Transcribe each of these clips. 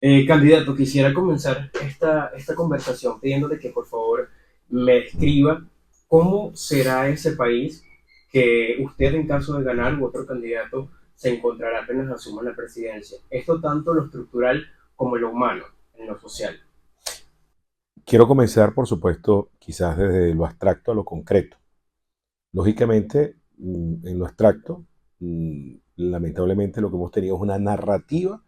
Candidato, quisiera comenzar esta conversación pidiéndole que por favor me describa cómo será ese país que usted en caso de ganar u otro candidato se encontrará apenas asuma la presidencia. Esto tanto en lo estructural como en lo humano, en lo social. Quiero comenzar, por supuesto, quizás desde lo abstracto a lo concreto. Lógicamente, en lo abstracto, lamentablemente lo que hemos tenido es una narrativa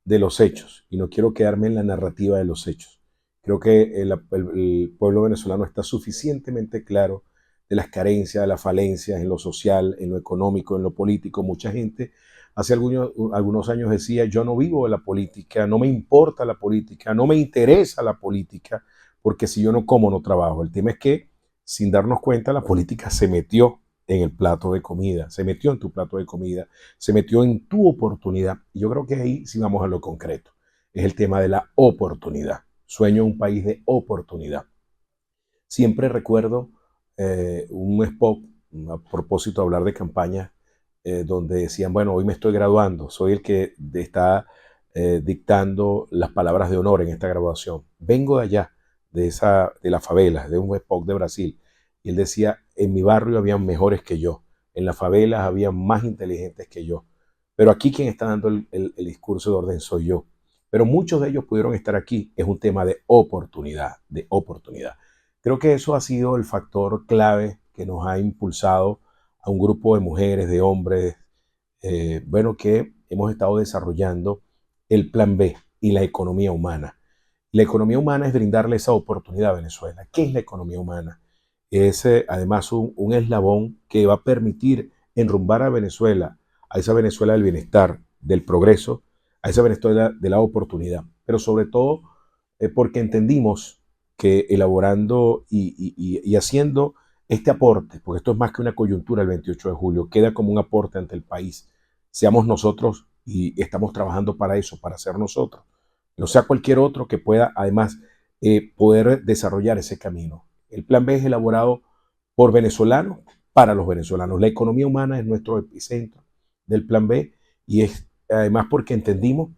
de los hechos, y no quiero quedarme en la narrativa de los hechos. Creo que el pueblo venezolano está suficientemente claro de las carencias, de las falencias en lo social, en lo económico, en lo político. Mucha gente hace algunos años decía: yo no vivo de la política, no me importa la política, no me interesa la política, porque si yo no como, no trabajo. El tema es que, sin darnos cuenta, la política se metió en el plato de comida, se metió en tu plato de comida, se metió en tu oportunidad. Y yo creo que ahí sí vamos a lo concreto. Es el tema de la oportunidad. Sueño un país de oportunidad. Siempre recuerdo un spot a propósito de hablar de campaña, donde decían: bueno, hoy me estoy graduando, soy el que está dictando las palabras de honor en esta graduación. Vengo de allá, de la favela, de un spot de Brasil. Y él decía: en mi barrio habían mejores que yo, en las favelas había más inteligentes que yo. Pero aquí quien está dando el discurso de orden soy yo. Pero muchos de ellos pudieron estar aquí. Es un tema de oportunidad, de oportunidad. Creo que eso ha sido el factor clave que nos ha impulsado a un grupo de mujeres, de hombres, bueno, que hemos estado desarrollando el plan B y la economía humana. La economía humana es brindarle esa oportunidad a Venezuela. ¿Qué es la economía humana? Es además un eslabón que va a permitir enrumbar a Venezuela, a esa Venezuela del bienestar, del progreso, a esa Venezuela de la oportunidad. Pero sobre todo porque entendimos que elaborando y haciendo este aporte, porque esto es más que una coyuntura el 28 de julio, queda como un aporte ante el país. Seamos nosotros, y estamos trabajando para eso, para ser nosotros. No sea cualquier otro que pueda además poder desarrollar ese camino. El plan B es elaborado por venezolanos para los venezolanos. La economía humana es nuestro epicentro del plan B, y es además porque entendimos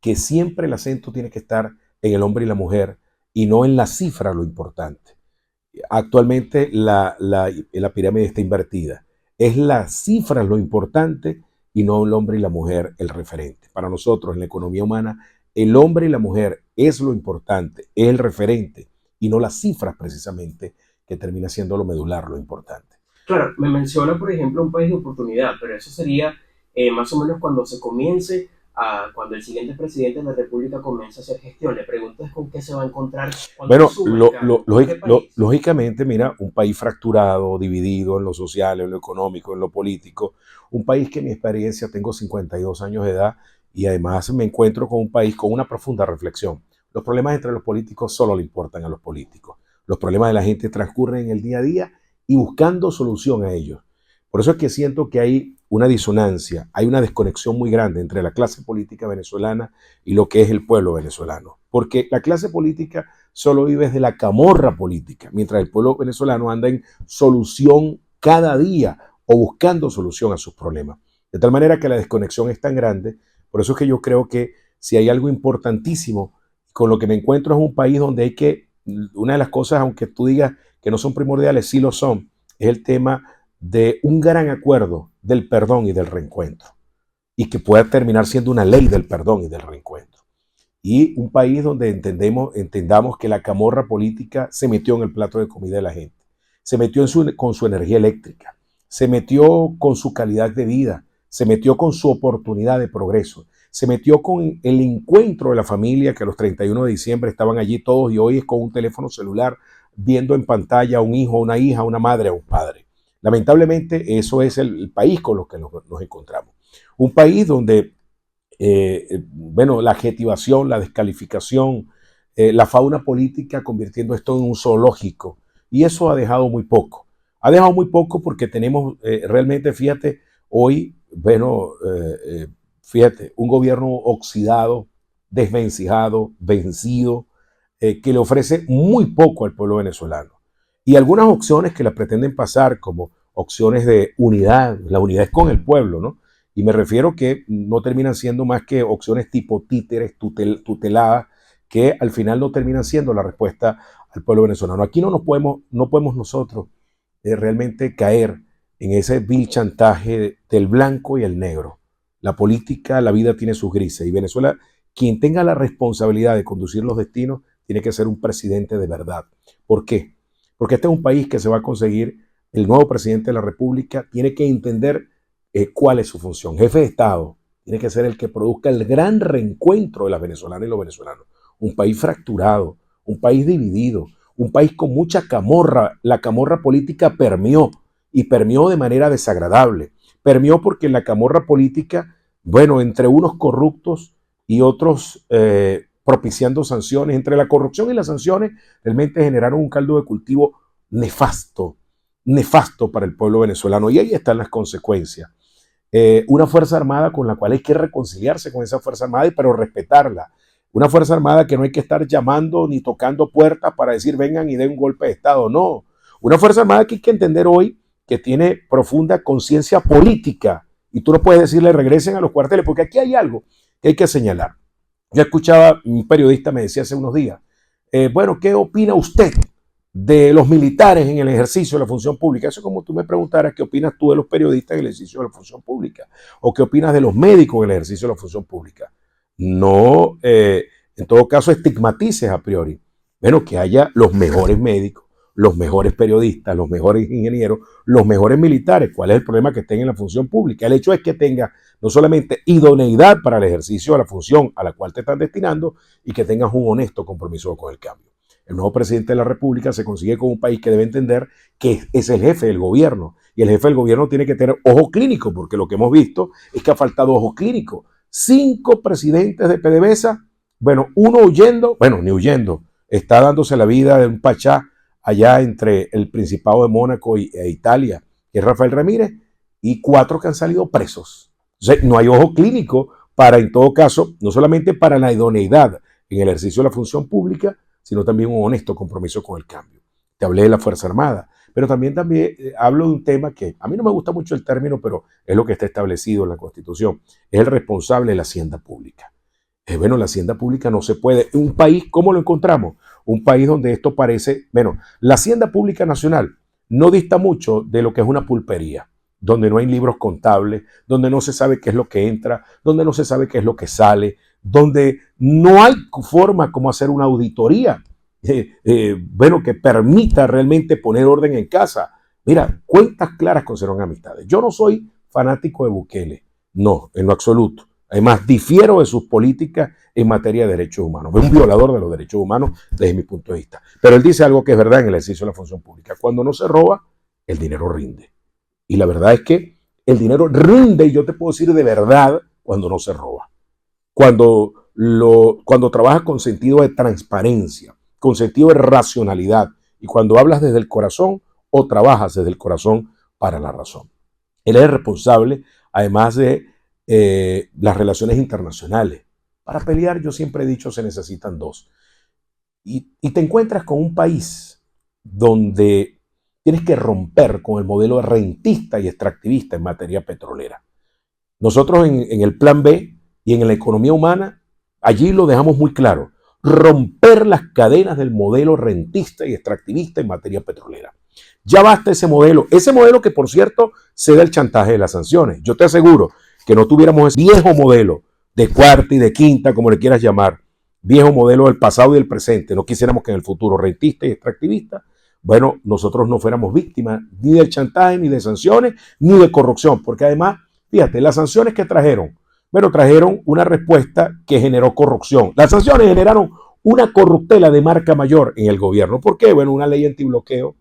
que siempre el acento tiene que estar en el hombre y la mujer y no en la cifra lo importante. Actualmente la pirámide está invertida. Es la cifra lo importante y no el hombre y la mujer el referente. Para nosotros en la economía humana, el hombre y la mujer es lo importante, es el referente, y no las cifras precisamente, que termina siendo lo medular, lo importante. Claro, me menciona por ejemplo un país de oportunidad, pero eso sería más o menos cuando se comience cuando el siguiente presidente de la República comience a hacer gestión. Le pregunto es con qué se va a encontrar cuando Bueno, asuma el cargo. ¿Con qué país? lógicamente, mira, un país fracturado, dividido en lo social, en lo económico, en lo político, un país que en mi experiencia, tengo 52 años de edad, y además me encuentro con un país con una profunda reflexión. Los problemas entre los políticos solo le importan a los políticos. Los problemas de la gente transcurren en el día a día y buscando solución a ellos. Por eso es que siento que hay una disonancia, hay una desconexión muy grande entre la clase política venezolana y lo que es el pueblo venezolano. Porque la clase política solo vive de la camorra política, mientras el pueblo venezolano anda en solución cada día, o buscando solución a sus problemas. De tal manera que la desconexión es tan grande. Por eso es que yo creo que si hay algo importantísimo con lo que me encuentro, es un país donde hay que, una de las cosas, aunque tú digas que no son primordiales, sí lo son, es el tema de un gran acuerdo del perdón y del reencuentro, y que pueda terminar siendo una ley del perdón y del reencuentro. Y un país donde entendamos que la camorra política se metió en el plato de comida de la gente, se metió con su energía eléctrica, se metió con su calidad de vida, se metió con su oportunidad de progreso, se metió con el encuentro de la familia, que los 31 de diciembre estaban allí todos, y hoy es con un teléfono celular viendo en pantalla a un hijo, a una hija, a una madre, a un padre. Lamentablemente eso es el país con el que nos encontramos. Un país donde bueno, la adjetivación, la descalificación, la fauna política, convirtiendo esto en un zoológico. Y eso ha dejado muy poco. Ha dejado muy poco porque tenemos realmente, fíjate, hoy, bueno, fíjate, un gobierno oxidado, desvencijado, vencido, que le ofrece muy poco al pueblo venezolano. Y algunas opciones que la pretenden pasar como opciones de unidad, la unidad es con el pueblo, ¿no? Y me refiero que no terminan siendo más que opciones tipo títeres, tuteladas, que al final no terminan siendo la respuesta al pueblo venezolano. Aquí no podemos nosotros realmente caer en ese vil chantaje del blanco y el negro. La política, la vida tiene sus grises y Venezuela, quien tenga la responsabilidad de conducir los destinos, tiene que ser un presidente de verdad. ¿Por qué? Porque este es un país que se va a conseguir, el nuevo presidente de la República tiene que entender cuál es su función. Jefe de Estado tiene que ser el que produzca el gran reencuentro de las venezolanas y los venezolanos. Un país fracturado, un país dividido, un país con mucha camorra. La camorra política permeó y permeó de manera desagradable. Permeó porque la camorra política, bueno, entre unos corruptos y otros propiciando sanciones, entre la corrupción y las sanciones, realmente generaron un caldo de cultivo nefasto, nefasto para el pueblo venezolano. Y ahí están las consecuencias. Una Fuerza Armada con la cual hay que reconciliarse con esa Fuerza Armada, pero respetarla. Una Fuerza Armada que no hay que estar llamando ni tocando puertas para decir vengan y den un golpe de Estado, no. Una Fuerza Armada que hay que entender hoy que tiene profunda conciencia política y tú no puedes decirle regresen a los cuarteles, porque aquí hay algo que hay que señalar. Yo escuchaba, un periodista me decía hace unos días, bueno, ¿qué opina usted de los militares en el ejercicio de la función pública? Eso es como tú me preguntaras qué opinas tú de los periodistas en el ejercicio de la función pública o qué opinas de los médicos en el ejercicio de la función pública. No, en todo caso, estigmatices a priori. Bueno, que haya los mejores médicos, los mejores periodistas, los mejores ingenieros, los mejores militares. ¿Cuál es el problema que estén en la función pública? El hecho es que tenga no solamente idoneidad para el ejercicio de la función a la cual te están destinando y que tengas un honesto compromiso con el cambio. El nuevo presidente de la República se consigue con un país que debe entender que es el jefe del gobierno y el jefe del gobierno tiene que tener ojo clínico, porque lo que hemos visto es que ha faltado ojo clínico. 5 presidentes de PDVSA, bueno, uno huyendo, bueno, ni huyendo, está dándose la vida de un pachá allá entre el Principado de Mónaco e Italia, que es Rafael Ramírez, y 4 que han salido presos. Entonces, no hay ojo clínico para, en todo caso, no solamente para la idoneidad en el ejercicio de la función pública, sino también un honesto compromiso con el cambio. Te hablé de la Fuerza Armada, pero también hablo de un tema que a mí no me gusta mucho el término, pero es lo que está establecido en la Constitución. Es el responsable de la hacienda pública. Bueno, la hacienda pública no se puede. Un país, ¿cómo lo encontramos? Un país donde esto parece, bueno, la hacienda pública nacional no dista mucho de lo que es una pulpería, donde no hay libros contables, donde no se sabe qué es lo que entra, donde no se sabe qué es lo que sale, donde no hay forma como hacer una auditoría, bueno, que permita realmente poner orden en casa. Mira, cuentas claras conservan amistades. Yo no soy fanático de Bukele, no, en lo absoluto. Además, difiero de sus políticas en materia de derechos humanos. Es un violador de los derechos humanos desde mi punto de vista. Pero él dice algo que es verdad en el ejercicio de la función pública. Cuando no se roba, el dinero rinde. Y la verdad es que el dinero rinde, y yo te puedo decir de verdad, cuando no se roba. Cuando trabajas con sentido de transparencia, con sentido de racionalidad, y cuando hablas desde el corazón o trabajas desde el corazón para la razón. Él es responsable, además de las relaciones internacionales. Para pelear, yo siempre he dicho, se necesitan 2. Y te encuentras con un país donde tienes que romper con el modelo rentista y extractivista en materia petrolera. Nosotros en el plan B y en la economía humana, allí lo dejamos muy claro. Romper las cadenas del modelo rentista y extractivista en materia petrolera. Ya basta ese modelo que por cierto se da el chantaje de las sanciones. Yo te aseguro que no tuviéramos ese viejo modelo de cuarta y de quinta, como le quieras llamar, viejo modelo del pasado y del presente, no quisiéramos que en el futuro rentista y extractivista, bueno, nosotros no fuéramos víctimas ni del chantaje, ni de sanciones, ni de corrupción, porque además, fíjate, las sanciones que trajeron, bueno, trajeron una respuesta que generó corrupción. Las sanciones generaron una corruptela de marca mayor en el gobierno. ¿Por qué? Bueno, una ley antibloqueo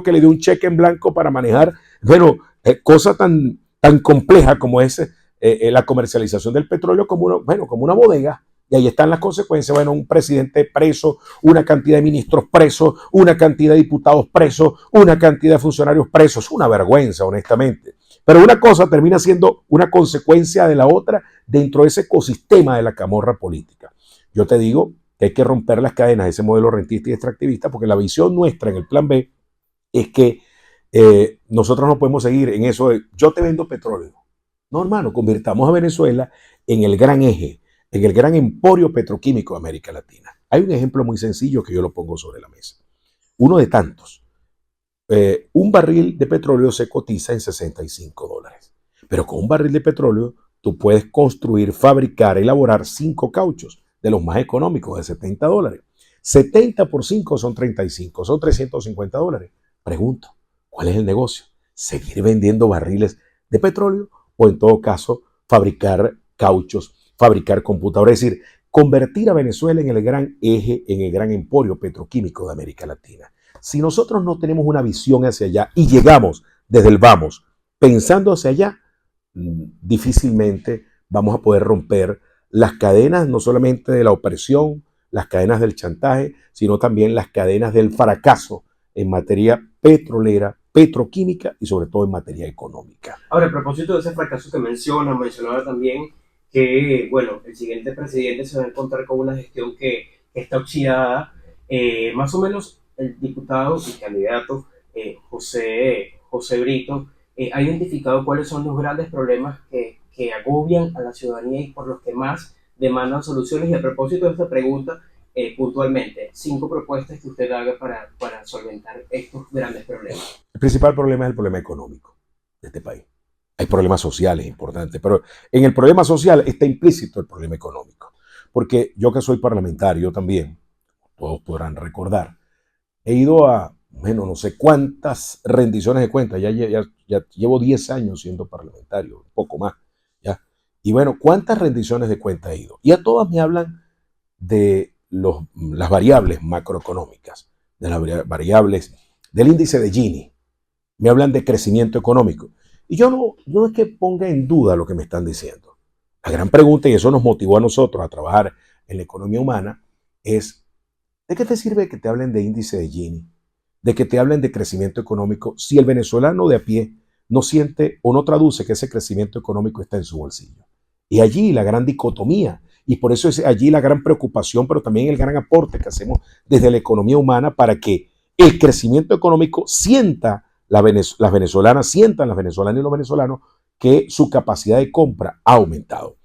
que le dio un cheque en blanco para manejar, bueno, cosa tan compleja como es la comercialización del petróleo como una bodega. Y ahí están las consecuencias. Bueno, un presidente preso, una cantidad de ministros presos, una cantidad de diputados presos, una cantidad de funcionarios presos. Es una vergüenza, honestamente. Pero una cosa termina siendo una consecuencia de la otra dentro de ese ecosistema de la camorra política. Yo te digo que hay que romper las cadenas de ese modelo rentista y extractivista, porque la visión nuestra en el plan B es que nosotros no podemos seguir en eso de yo te vendo petróleo No, hermano, convirtamos a Venezuela en el gran eje, en el gran emporio petroquímico de América Latina. Hay un ejemplo muy sencillo que yo lo pongo sobre la mesa. Uno de tantos. Un barril de petróleo se cotiza en $65. Pero con un barril de petróleo tú puedes construir, fabricar, elaborar 5 cauchos de los más económicos de $70. 70 por 5 son 35, son $350. Pregunto, ¿cuál es el negocio? ¿Seguir vendiendo barriles de petróleo o en todo caso fabricar cauchos, fabricar computadoras? Es decir, convertir a Venezuela en el gran eje, en el gran emporio petroquímico de América Latina. Si nosotros no tenemos una visión hacia allá y llegamos desde el vamos pensando hacia allá, difícilmente vamos a poder romper las cadenas no solamente de la opresión, las cadenas del chantaje, sino también las cadenas del fracaso en materia petrolera, petroquímica y sobre todo en materia económica. Ahora, a propósito de ese fracaso que mencionaba también que, bueno, el siguiente presidente se va a encontrar con una gestión que está oxidada. Más o menos el diputado y candidato José Brito ha identificado cuáles son los grandes problemas que agobian a la ciudadanía y por los que más demandan soluciones. Y a propósito de esta pregunta, puntualmente, 5 propuestas que usted haga para solventar estos grandes problemas. El principal problema es el problema económico de este país. Hay problemas sociales importantes, pero en el problema social está implícito el problema económico. Porque yo que soy parlamentario también, todos podrán recordar, he ido a, bueno, no sé cuántas rendiciones de cuentas, ya llevo 10 años siendo parlamentario, un poco más, ¿ya? Y bueno, ¿cuántas rendiciones de cuentas he ido? Y a todas me hablan de las variables macroeconómicas, de las variables del índice de Gini, me hablan de crecimiento económico. Y yo no es que ponga en duda lo que me están diciendo. La gran pregunta, y eso nos motivó a nosotros a trabajar en la economía humana, es, ¿de qué te sirve que te hablen de índice de Gini? De que te hablen de crecimiento económico si el venezolano de a pie no siente o no traduce que ese crecimiento económico está en su bolsillo. Y allí la gran dicotomía, y por eso es allí la gran preocupación, pero también el gran aporte que hacemos desde la economía humana para que el crecimiento económico sienta las venezolanas, sientan las venezolanas y los venezolanos que su capacidad de compra ha aumentado.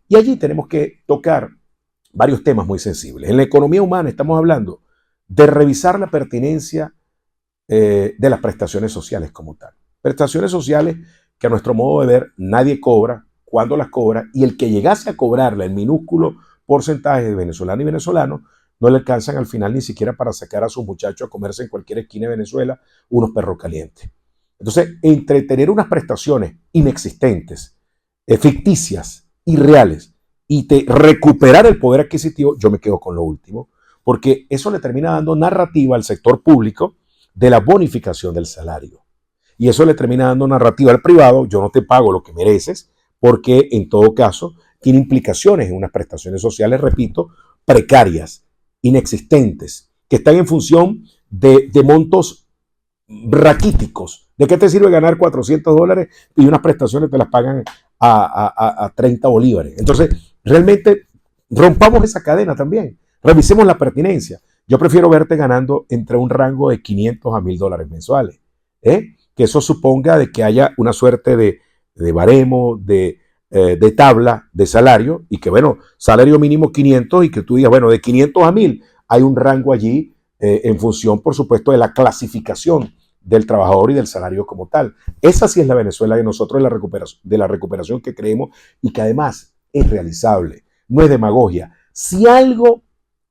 Y allí tenemos que tocar varios temas muy sensibles. En la economía humana estamos hablando de revisar la pertinencia de las prestaciones sociales como tal. Prestaciones sociales que a nuestro modo de ver nadie cobra, cuando las cobra, y el que llegase a cobrarla en minúsculo porcentaje de venezolano y venezolano no le alcanzan al final ni siquiera para sacar a sus muchachos a comerse en cualquier esquina de Venezuela unos perros calientes. Entonces, entre tener unas prestaciones inexistentes, ficticias, irreales, y recuperar el poder adquisitivo, yo me quedo con lo último, porque eso le termina dando narrativa al sector público de la bonificación del salario. Y eso le termina dando narrativa al privado, yo no te pago lo que mereces, porque en todo caso tiene implicaciones en unas prestaciones sociales, repito, precarias, inexistentes, que están en función de montos raquíticos. ¿De qué te sirve ganar $400 y unas prestaciones te las pagan a 30 bolívares? Entonces, realmente rompamos esa cadena también. Revisemos la pertinencia. Yo prefiero verte ganando entre un rango de 500 a $1,000 mensuales. Que eso suponga de que haya una suerte de baremo, de tabla de salario y que, bueno, salario mínimo 500 y que tú digas, bueno, de 500 a 1,000 hay un rango allí en función, por supuesto, de la clasificación del trabajador y del salario como tal. Esa sí es la Venezuela de nosotros, de la recuperación que creemos y que además es realizable, no es demagogia. Si algo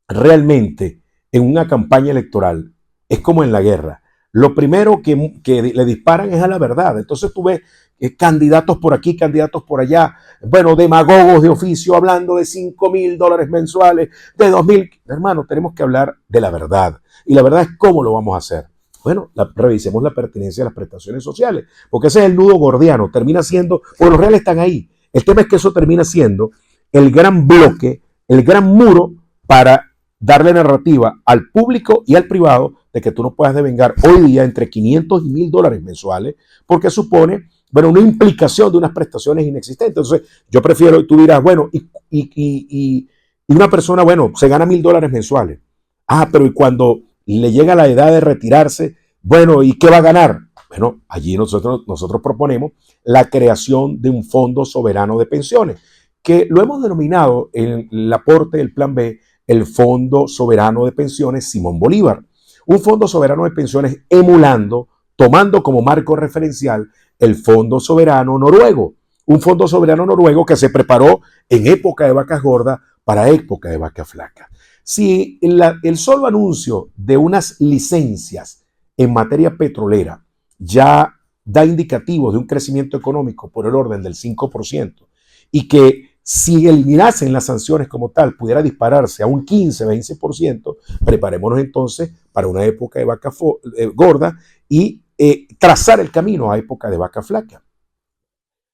realmente en una campaña electoral es como en la guerra, lo primero que le disparan es a la verdad. Entonces tú ves candidatos por aquí, candidatos por allá, bueno, demagogos de oficio hablando de $5,000 mensuales, de 2,000. Hermano, tenemos que hablar de la verdad. Y la verdad es cómo lo vamos a hacer. Bueno, revisemos la pertinencia de las prestaciones sociales, porque ese es el nudo gordiano, termina siendo, porque los reales están ahí. El tema es que eso termina siendo el gran bloque, el gran muro para darle narrativa al público y al privado de que tú no puedas devengar hoy día entre 500 y $1,000 mensuales, porque supone, bueno, una implicación de unas prestaciones inexistentes. Entonces, yo prefiero, tú dirás, bueno, y una persona, bueno, se gana $1,000 mensuales. Ah, pero y cuando le llega la edad de retirarse, bueno, ¿y qué va a ganar? Bueno, allí nosotros proponemos la creación de un fondo soberano de pensiones, que lo hemos denominado en el aporte del Plan B el Fondo Soberano de Pensiones Simón Bolívar. Un fondo soberano de pensiones emulando, tomando como marco referencial el Fondo Soberano Noruego. Un fondo soberano noruego que se preparó en época de vacas gordas para época de vacas flacas. Si el solo anuncio de unas licencias en materia petrolera ya da indicativos de un crecimiento económico por el orden del 5% y que si eliminasen las sanciones como tal pudiera dispararse a un 15-20%, preparémonos entonces para una época de vaca gorda y trazar el camino a época de vaca flaca.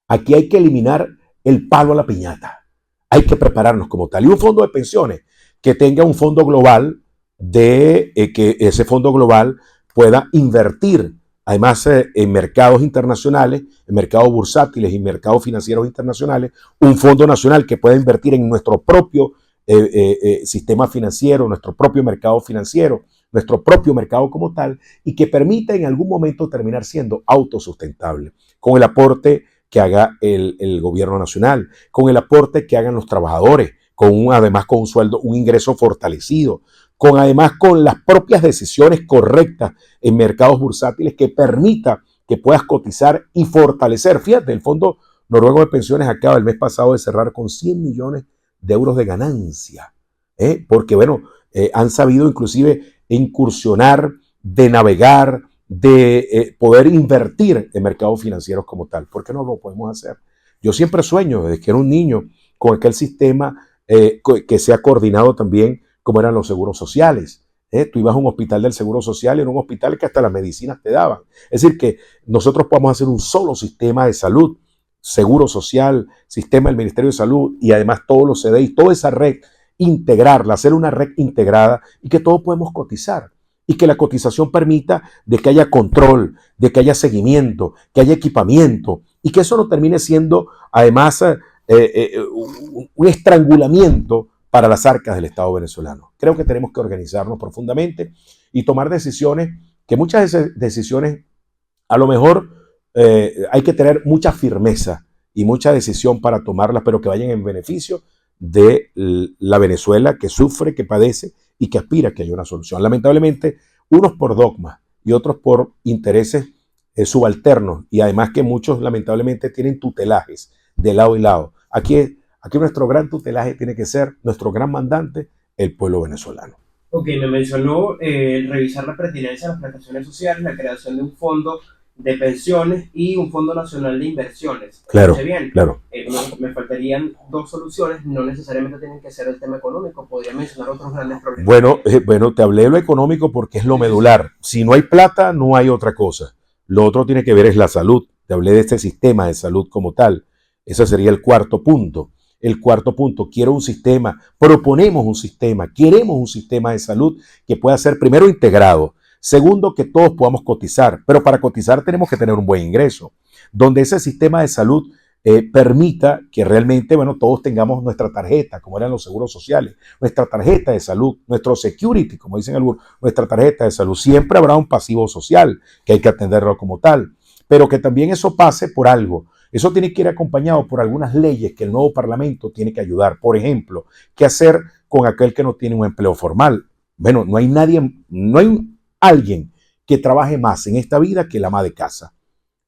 Aquí hay que eliminar el palo a la piñata. Hay que prepararnos como tal. Y un fondo de pensiones que tenga un fondo global que ese fondo global pueda invertir además en mercados internacionales, en mercados bursátiles y mercados financieros internacionales, un fondo nacional que pueda invertir en nuestro propio sistema financiero, nuestro propio mercado financiero, nuestro propio mercado como tal, y que permita en algún momento terminar siendo autosustentable, con el aporte que haga el gobierno nacional, con el aporte que hagan los trabajadores, además con un sueldo, un ingreso fortalecido, además con las propias decisiones correctas en mercados bursátiles que permita que puedas cotizar y fortalecer. Fíjate, el Fondo Noruego de Pensiones acaba el mes pasado de cerrar con 100 millones de euros de ganancia, porque bueno, han sabido inclusive incursionar, de navegar, de poder invertir en mercados financieros como tal. ¿Por qué no lo podemos hacer? Yo siempre sueño, desde que era un niño, con aquel sistema que se ha coordinado también como eran los seguros sociales. Tú ibas a un hospital del Seguro Social y era un hospital que hasta las medicinas te daban. Es decir, que nosotros podamos hacer un solo sistema de salud, Seguro Social, sistema del Ministerio de Salud y además todos los CDI, toda esa red, integrarla, hacer una red integrada y que todos podemos cotizar y que la cotización permita de que haya control, de que haya seguimiento, que haya equipamiento y que eso no termine siendo además un estrangulamiento para las arcas del Estado venezolano. Creo que tenemos que organizarnos profundamente y tomar decisiones, que muchas decisiones a lo mejor hay que tener mucha firmeza y mucha decisión para tomarlas, pero que vayan en beneficio de la Venezuela que sufre, que padece y que aspira a que haya una solución. Lamentablemente, unos por dogma y otros por intereses subalternos y además que muchos lamentablemente tienen tutelajes de lado y lado. Aquí nuestro gran tutelaje tiene que ser nuestro gran mandante, el pueblo venezolano. Ok, me mencionó revisar la pertinencia de las prestaciones sociales, la creación de un fondo de pensiones y un fondo nacional de inversiones. Claro, bien, claro. Me faltarían dos soluciones, no necesariamente tienen que ser el tema económico, podría mencionar otros grandes problemas. Bueno, te hablé de lo económico porque es lo medular. Si no hay plata, no hay otra cosa. Lo otro tiene que ver es la salud. Te hablé de este sistema de salud como tal. Ese sería el cuarto punto. El cuarto punto, quiero un sistema, proponemos un sistema, queremos un sistema de salud que pueda ser primero integrado, segundo que todos podamos cotizar, pero para cotizar tenemos que tener un buen ingreso, donde ese sistema de salud permita que realmente, bueno, todos tengamos nuestra tarjeta, como eran los seguros sociales, nuestra tarjeta de salud, nuestro security, como dicen algunos, nuestra tarjeta de salud. Siempre habrá un pasivo social que hay que atenderlo como tal, pero que también eso pase por algo. Eso tiene que ir acompañado por algunas leyes que el nuevo Parlamento tiene que ayudar. Por ejemplo, ¿qué hacer con aquel que no tiene un empleo formal? Bueno, no hay alguien que trabaje más en esta vida que el ama de casa.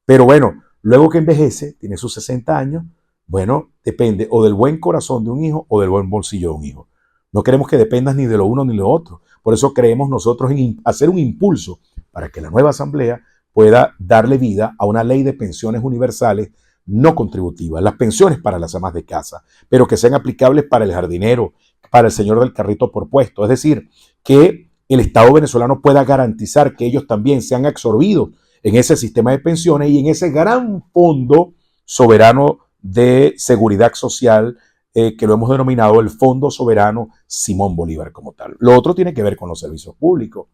Pero bueno, luego que envejece, tiene sus 60 años, bueno, depende o del buen corazón de un hijo o del buen bolsillo de un hijo. No queremos que dependas ni de lo uno ni de lo otro. Por eso creemos nosotros en hacer un impulso para que la nueva Asamblea pueda darle vida a una ley de pensiones universales no contributivas, las pensiones para las amas de casa, pero que sean aplicables para el jardinero, para el señor del carrito por puesto. Es decir, que el Estado venezolano pueda garantizar que ellos también sean absorbidos en ese sistema de pensiones y en ese gran fondo soberano de seguridad social que lo hemos denominado el Fondo Soberano Simón Bolívar como tal. Lo otro tiene que ver con los servicios públicos.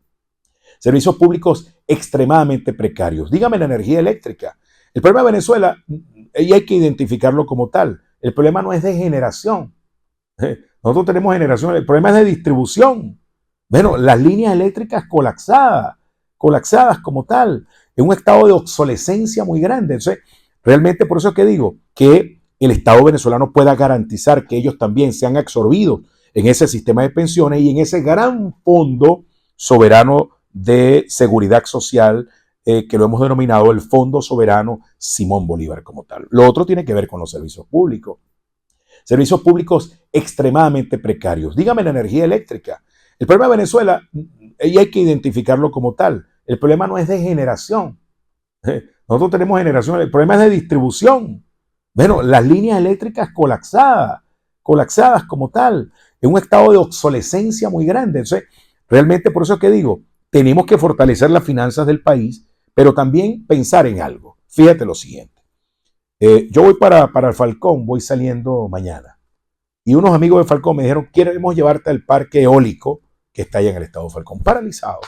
Servicios públicos extremadamente precarios. Dígame la energía eléctrica. El problema de Venezuela, y hay que identificarlo como tal, el problema no es de generación. Nosotros tenemos generación, el problema es de distribución. Bueno, las líneas eléctricas colapsadas como tal. en un estado de obsolescencia muy grande. Entonces, realmente por eso es que digo que el Estado venezolano pueda garantizar que ellos también sean absorbidos en ese sistema de pensiones y en ese gran fondo soberano de seguridad social, que lo hemos denominado el Fondo Soberano Simón Bolívar como tal. Lo otro tiene que ver con los servicios públicos. Servicios públicos extremadamente precarios. Dígame la energía eléctrica. El problema de Venezuela, y hay que identificarlo como tal, el problema no es de generación. Nosotros tenemos generación, el problema es de distribución. Bueno, las líneas eléctricas colapsadas como tal, en un estado de obsolescencia muy grande. Entonces, realmente por eso es que digo, tenemos que fortalecer las finanzas del país, pero también pensar en algo. Fíjate lo siguiente. Yo voy para el Falcón, voy saliendo mañana. Y unos amigos de Falcón me dijeron, queremos llevarte al parque eólico que está allá en el estado de Falcón, paralizado.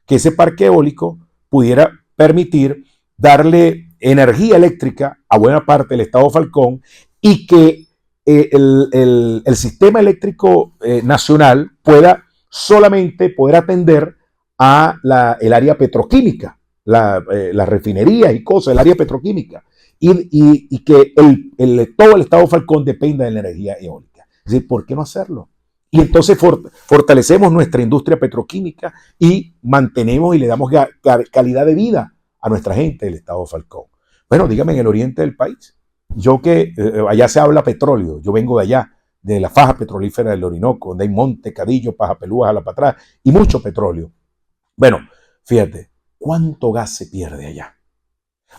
Que ese parque eólico pudiera permitir darle energía eléctrica a buena parte del estado de Falcón y que el sistema eléctrico nacional pueda solamente poder atender a el área petroquímica, las refinerías y cosas, el área petroquímica, y que todo el estado de Falcón dependa de la energía eólica. Es decir, ¿por qué no hacerlo? Y entonces fortalecemos nuestra industria petroquímica y mantenemos y le damos calidad de vida a nuestra gente del estado de Falcón. Bueno, dígame, en el oriente del país, yo que allá se habla petróleo, yo vengo de allá, de la faja petrolífera del Orinoco, donde hay monte, Cadillo, Paja Pelúa, Jalapatrá y mucho petróleo. Bueno, fíjate, ¿cuánto gas se pierde allá?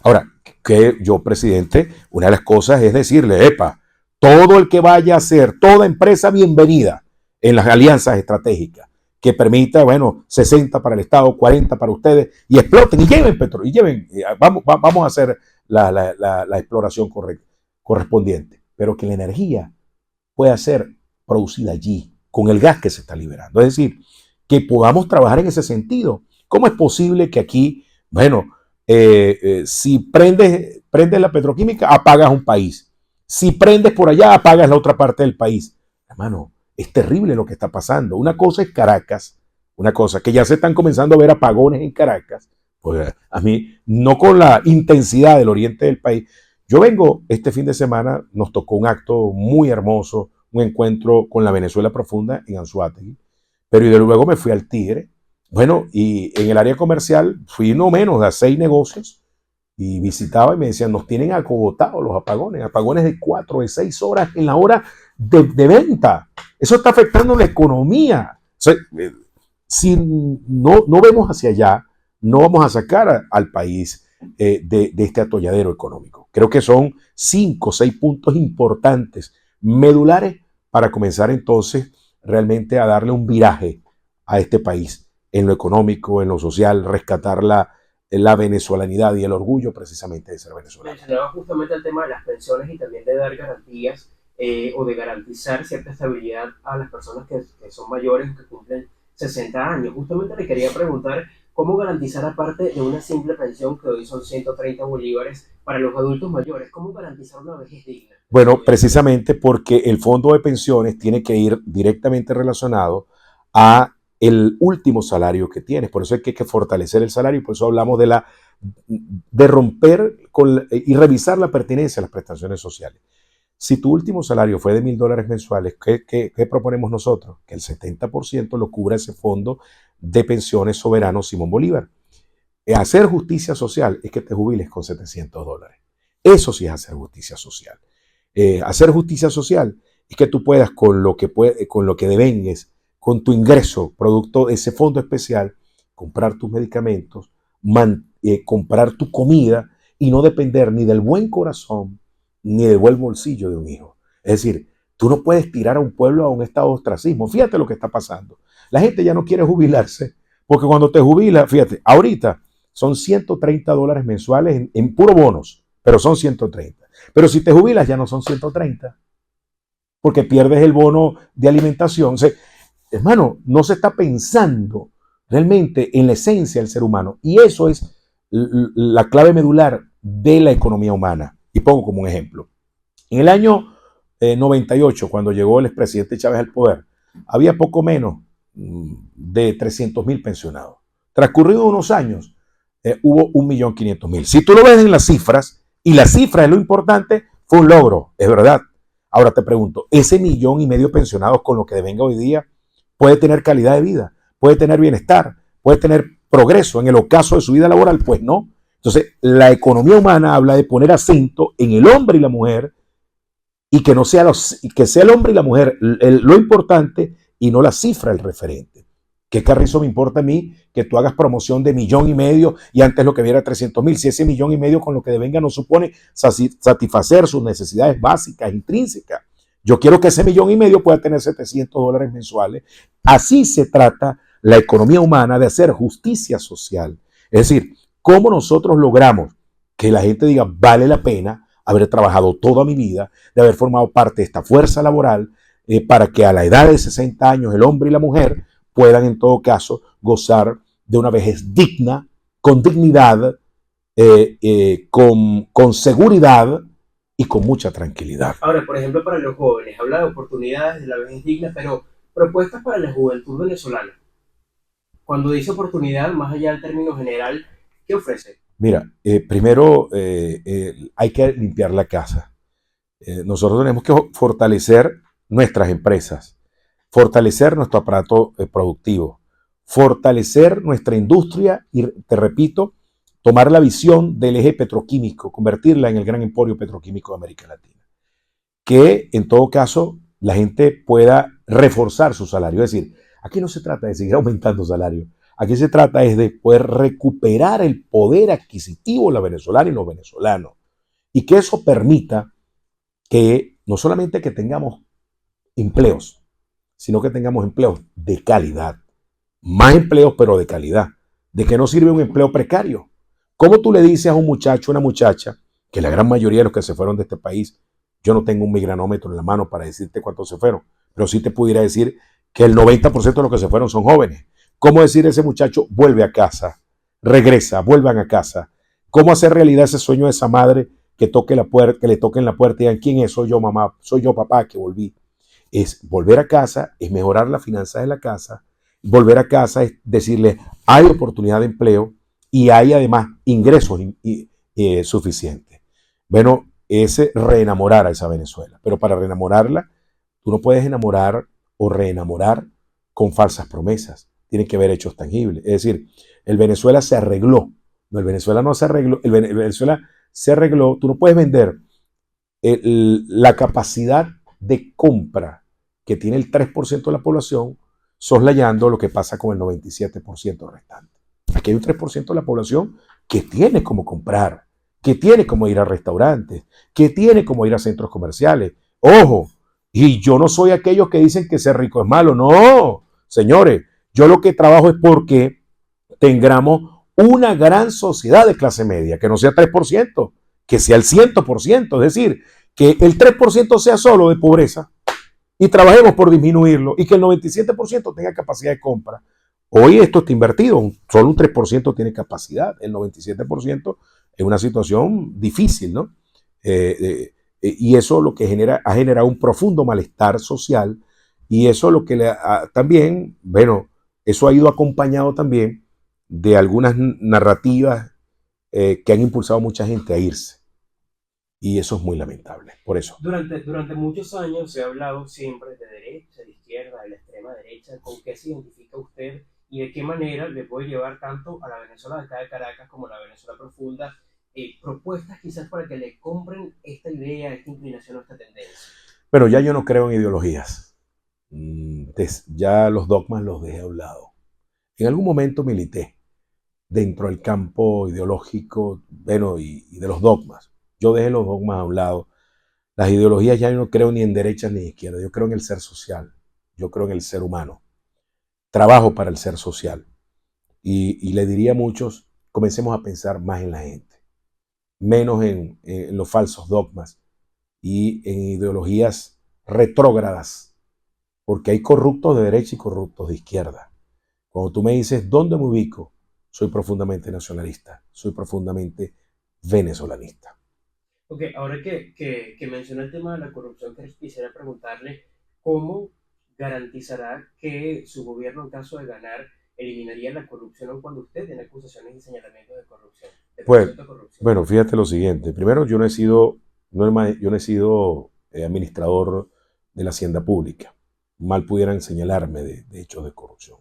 Ahora, que yo, presidente, una de las cosas es decirle, epa, todo el que vaya a hacer, toda empresa bienvenida en las alianzas estratégicas, que permita, bueno, 60 para el Estado, 40 para ustedes, y exploten y lleven petróleo, vamos a hacer la exploración correspondiente, pero que la energía pueda ser producida allí, con el gas que se está liberando. Es decir, que podamos trabajar en ese sentido. ¿Cómo es posible que aquí, bueno, si prendes la petroquímica, apagas un país? Si prendes por allá, apagas la otra parte del país. Hermano, es terrible lo que está pasando. Una cosa es Caracas, una cosa que ya se están comenzando a ver apagones en Caracas, pues a mí, no con la intensidad del oriente del país. Yo vengo este fin de semana, nos tocó un acto muy hermoso, un encuentro con la Venezuela profunda en Anzoátegui, pero y de luego me fui al Tigre. Bueno, y en el área comercial fui no menos de 6 negocios y visitaba y me decían, nos tienen acogotados los apagones de 4, de 6 horas en la hora de venta. Eso está afectando la economía. O sea, si no vemos hacia allá, no vamos a sacar al país de este atolladero económico. Creo que son 5 o 6 puntos importantes, medulares, para comenzar entonces realmente a darle un viraje a este país en lo económico, en lo social, rescatar la venezolanidad y el orgullo precisamente de ser venezolano. Mencionaba justamente el tema de las pensiones y también de dar garantías o de garantizar cierta estabilidad a las personas que son mayores, que cumplen 60 años. Justamente le quería preguntar cómo garantizar, aparte de una simple pensión que hoy son 130 bolívares para los adultos mayores, cómo garantizar una vejez digna. Bueno, precisamente porque el fondo de pensiones tiene que ir directamente relacionado a el último salario que tienes. Por eso es que hay que fortalecer el salario y por eso hablamos de romper y revisar la pertinencia a las prestaciones sociales. Si tu último salario fue de $1,000 mensuales, ¿qué proponemos nosotros? Que el 70% lo cubra ese fondo de pensiones soberano Simón Bolívar. Hacer justicia social es que te jubiles con $700. Eso sí es hacer justicia social. Hacer justicia social es que tú puedas, con lo que devengues, con tu ingreso, producto de ese fondo especial, comprar tus medicamentos, comprar tu comida y no depender ni del buen corazón ni del buen bolsillo de un hijo. Es decir, tú no puedes tirar a un pueblo a un estado de ostracismo. Fíjate lo que está pasando. La gente ya no quiere jubilarse porque cuando te jubilas, fíjate, ahorita son $130 mensuales en puro bonos, pero son 130. Pero si te jubilas ya no son 130 porque pierdes el bono de alimentación. O sea, hermano, no se está pensando realmente en la esencia del ser humano. Y eso es la clave medular de la economía humana. Y pongo como un ejemplo. En el año 98, cuando llegó el expresidente Chávez al poder, había poco menos de 300,000 pensionados. Transcurridos unos años, hubo 1.500.000. Si tú lo ves en las cifras, y la cifra es lo importante, fue un logro, es verdad. Ahora te pregunto, ese 1.500.000 pensionados con lo que devenga hoy día puede tener calidad de vida, puede tener bienestar, puede tener progreso en el ocaso de su vida laboral, pues no. Entonces, la economía humana habla de poner acento en el hombre y la mujer y que no sea que sea el hombre y la mujer lo importante y no la cifra el referente. ¿Qué carrizo me importa a mí que tú hagas promoción de 1.500.000 y antes lo que viera 300.000? Si ese 1.500.000 con lo que devenga no supone satisfacer sus necesidades básicas, intrínsecas. Yo quiero que ese 1.500.000 pueda tener $700 mensuales. Así se trata la economía humana, de hacer justicia social. Es decir, cómo nosotros logramos que la gente diga, vale la pena haber trabajado toda mi vida, de haber formado parte de esta fuerza laboral, para que a la edad de 60 años el hombre y la mujer puedan en todo caso gozar de una vejez digna, con dignidad, con seguridad y con mucha tranquilidad. Ahora, por ejemplo, para los jóvenes, habla de oportunidades, de la vejez digna, pero propuestas para la juventud venezolana. Cuando dice oportunidad, más allá del término general, ¿qué ofrece? Mira, primero hay que limpiar la casa. Nosotros tenemos que fortalecer nuestras empresas, fortalecer nuestro aparato productivo, fortalecer nuestra industria y, te repito, tomar la visión del eje petroquímico, convertirla en el gran emporio petroquímico de América Latina. Que en todo caso la gente pueda reforzar su salario. Es decir, aquí no se trata de seguir aumentando salario, aquí se trata es de poder recuperar el poder adquisitivo de la venezolana y los venezolanos. Y que eso permita que no solamente que tengamos empleos, sino que tengamos empleos de calidad. Más empleos, pero de calidad. ¿De qué no sirve un empleo precario? ¿Cómo tú le dices a un muchacho, una muchacha, que la gran mayoría de los que se fueron de este país, yo no tengo un migranómetro en la mano para decirte cuántos se fueron, pero sí te pudiera decir que el 90% de los que se fueron son jóvenes? ¿Cómo decir a ese muchacho, vuelve a casa, regresa, vuelvan a casa? ¿Cómo hacer realidad ese sueño de esa madre que toque la puerta, que le toquen la puerta y digan, ¿quién es? Soy yo, mamá, soy yo, papá, que volví. Es volver a casa, es mejorar las finanzas de la casa. Volver a casa es decirle, hay oportunidad de empleo y hay además ingresos suficientes. Bueno, es reenamorar a esa Venezuela. Pero para reenamorarla, tú no puedes enamorar o reenamorar con falsas promesas. Tienen que haber hechos tangibles. Es decir, el Venezuela se arregló. No, el Venezuela no se arregló. El Venezuela se arregló. Tú no puedes vender la capacidad de compra que tiene el 3% de la población, soslayando lo que pasa con el 97% restante. Aquí hay un 3% de la población que tiene como comprar, que tiene como ir a restaurantes, que tiene como ir a centros comerciales. Ojo, y yo no soy aquellos que dicen que ser rico es malo. No, señores, yo lo que trabajo es porque tengamos una gran sociedad de clase media, que no sea 3%, que sea el 100%, es decir, que el 3% sea solo de pobreza y trabajemos por disminuirlo y que el 97% tenga capacidad de compra. Hoy esto está invertido, solo un 3% tiene capacidad, el 97% es una situación difícil, ¿no? Y eso lo que ha generado un profundo malestar social y eso lo que también, bueno, eso ha ido acompañado también de algunas narrativas que han impulsado a mucha gente a irse. Y eso es muy lamentable, por eso. Durante muchos años se ha hablado siempre de derecha, de izquierda, de la extrema derecha. ¿Con qué se identifica usted y de qué manera le puede llevar tanto a la Venezuela de acá de Caracas como a la Venezuela profunda propuestas quizás para que le compren esta idea, esta inclinación o esta tendencia? Pero ya yo no creo en ideologías. Ya los dogmas los dejé a un lado. En algún momento milité dentro del campo ideológico, bueno, y de los dogmas. Yo dejé los dogmas a un lado. Las ideologías ya yo no creo ni en derecha ni en izquierda. Yo creo en el ser social. Yo creo en el ser humano. Trabajo para el ser social. Y le diría a muchos, comencemos a pensar más en la gente, menos en los falsos dogmas y en ideologías retrógradas, porque hay corruptos de derecha y corruptos de izquierda. Cuando tú me dices, ¿dónde me ubico? Soy profundamente nacionalista, soy profundamente venezolanista. Ok, ahora que menciona el tema de la corrupción, quisiera preguntarle cómo garantizará que su gobierno, en caso de ganar, eliminaría la corrupción aun cuando usted tiene acusaciones y señalamientos de corrupción, de Pues, presunta corrupción. bueno, fíjate lo siguiente. Primero, yo no he sido administrador de la hacienda pública. Mal pudieran señalarme de hechos de corrupción.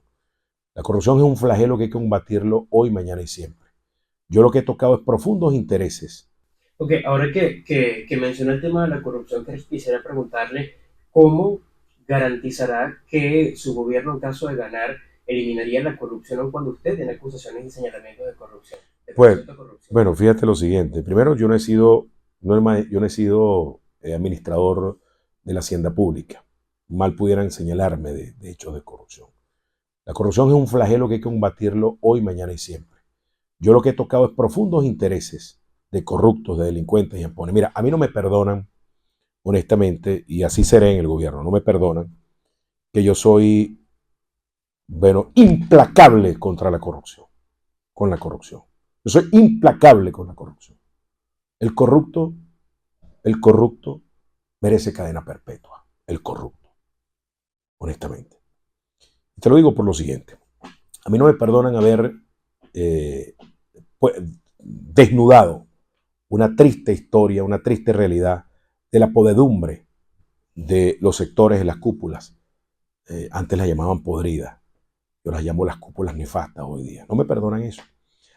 La corrupción es un flagelo que hay que combatirlo hoy, mañana y siempre. Yo lo que he tocado es profundos intereses. Ok, ahora que menciona el tema de la corrupción, quisiera preguntarle cómo garantizará que su gobierno, en caso de ganar, eliminaría la corrupción aun cuando usted tiene acusaciones y señalamientos de corrupción, de Pues, presunta corrupción. bueno, fíjate lo siguiente. Primero, yo no he sido administrador de la hacienda pública. Mal pudieran señalarme de hechos de corrupción. La corrupción es un flagelo que hay que combatirlo hoy, mañana y siempre. Yo lo que he tocado es profundos intereses de corruptos, de delincuentes y ampones. Mira, a mí no me perdonan, honestamente, y así seré en el gobierno, no me perdonan que yo soy, bueno, implacable contra la corrupción, con la corrupción. Yo soy implacable con la corrupción. El corrupto, el corrupto merece cadena perpetua. El corrupto, honestamente. Y te lo digo por lo siguiente. A mí no me perdonan haber eh, pues, desnudado una triste historia, una triste realidad de la podedumbre de los sectores de las cúpulas. Antes las llamaban podridas. Yo las llamo las cúpulas nefastas hoy día. No me perdonan eso.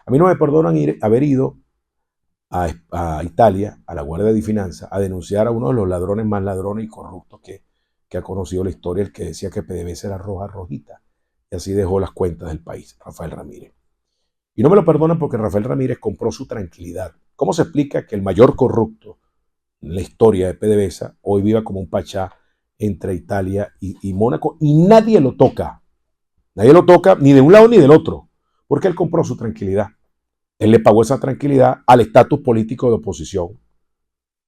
A mí no me perdonan haber ido a Italia, a la Guardia de Finanzas, a denunciar a uno de los ladrones más ladrones y corruptos que ha conocido la historia, el que decía que PDVSA era roja rojita. Y así dejó las cuentas del país, Rafael Ramírez. Y no me lo perdonan porque Rafael Ramírez compró su tranquilidad. ¿Cómo se explica que el mayor corrupto en la historia de PDVSA hoy viva como un pachá entre Italia y Mónaco y nadie lo toca? Nadie lo toca ni de un lado ni del otro, porque él compró su tranquilidad. Él le pagó esa tranquilidad al estatus político de oposición.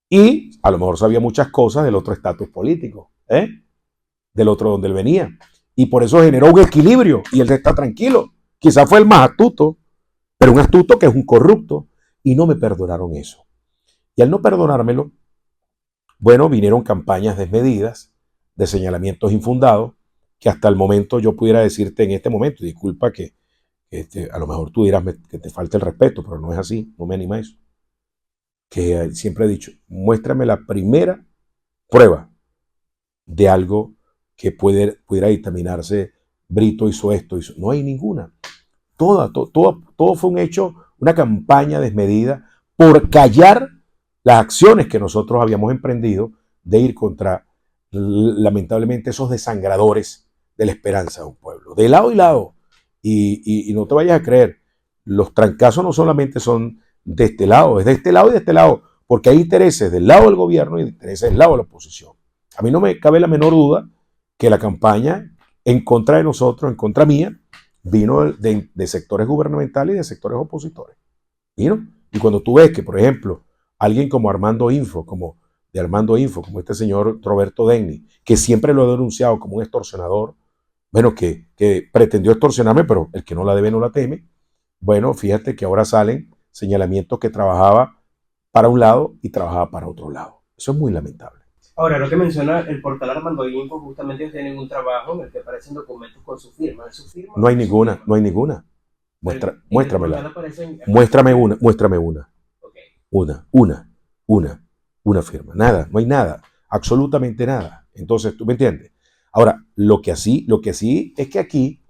Y a lo mejor sabía muchas cosas del otro estatus político, del otro donde él venía. Y por eso generó un equilibrio y él está tranquilo. Quizás fue el más astuto, pero un astuto que es un corrupto. Y no me perdonaron eso. Y al no perdonármelo, bueno, vinieron campañas desmedidas, de señalamientos infundados, que hasta el momento yo pudiera decirte en este momento, disculpa que a lo mejor tú dirás que te falta el respeto, pero no es así, no me anima a eso. Que siempre he dicho, muéstrame la primera prueba de algo que pudiera dictaminarse Brito hizo esto, hizo. No hay ninguna. Todo fue un hecho, una campaña desmedida por callar las acciones que nosotros habíamos emprendido de ir contra, lamentablemente, esos desangradores de la esperanza de un pueblo. De lado y lado. Y no te vayas a creer, los trancazos no solamente son de este lado, es de este lado y de este lado, porque hay intereses del lado del gobierno y intereses del lado de la oposición. A mí no me cabe la menor duda que la campaña en contra de nosotros, en contra mía, vino de sectores gubernamentales y de sectores opositores. Vino. Y cuando tú ves que, por ejemplo, alguien como Armando Info, como este señor Roberto Denny, que siempre lo he denunciado como un extorsionador, bueno, que pretendió extorsionarme, pero el que no la debe no la teme. Bueno, fíjate que ahora salen señalamientos que trabajaba para un lado y trabajaba para otro lado. Eso es muy lamentable. Ahora, lo que menciona el portal Armando Info, justamente ellos tienen un trabajo en el que aparecen documentos con su firma. ¿Es su firma No o hay no es su ninguna, firma? no hay ninguna. Pero en el portal Muéstramela. aparecen... Muéstrame una. Ok. Una, una firma. Nada, no hay nada. Absolutamente nada. Entonces, ¿tú me entiendes? Ahora, lo que sí es que aquí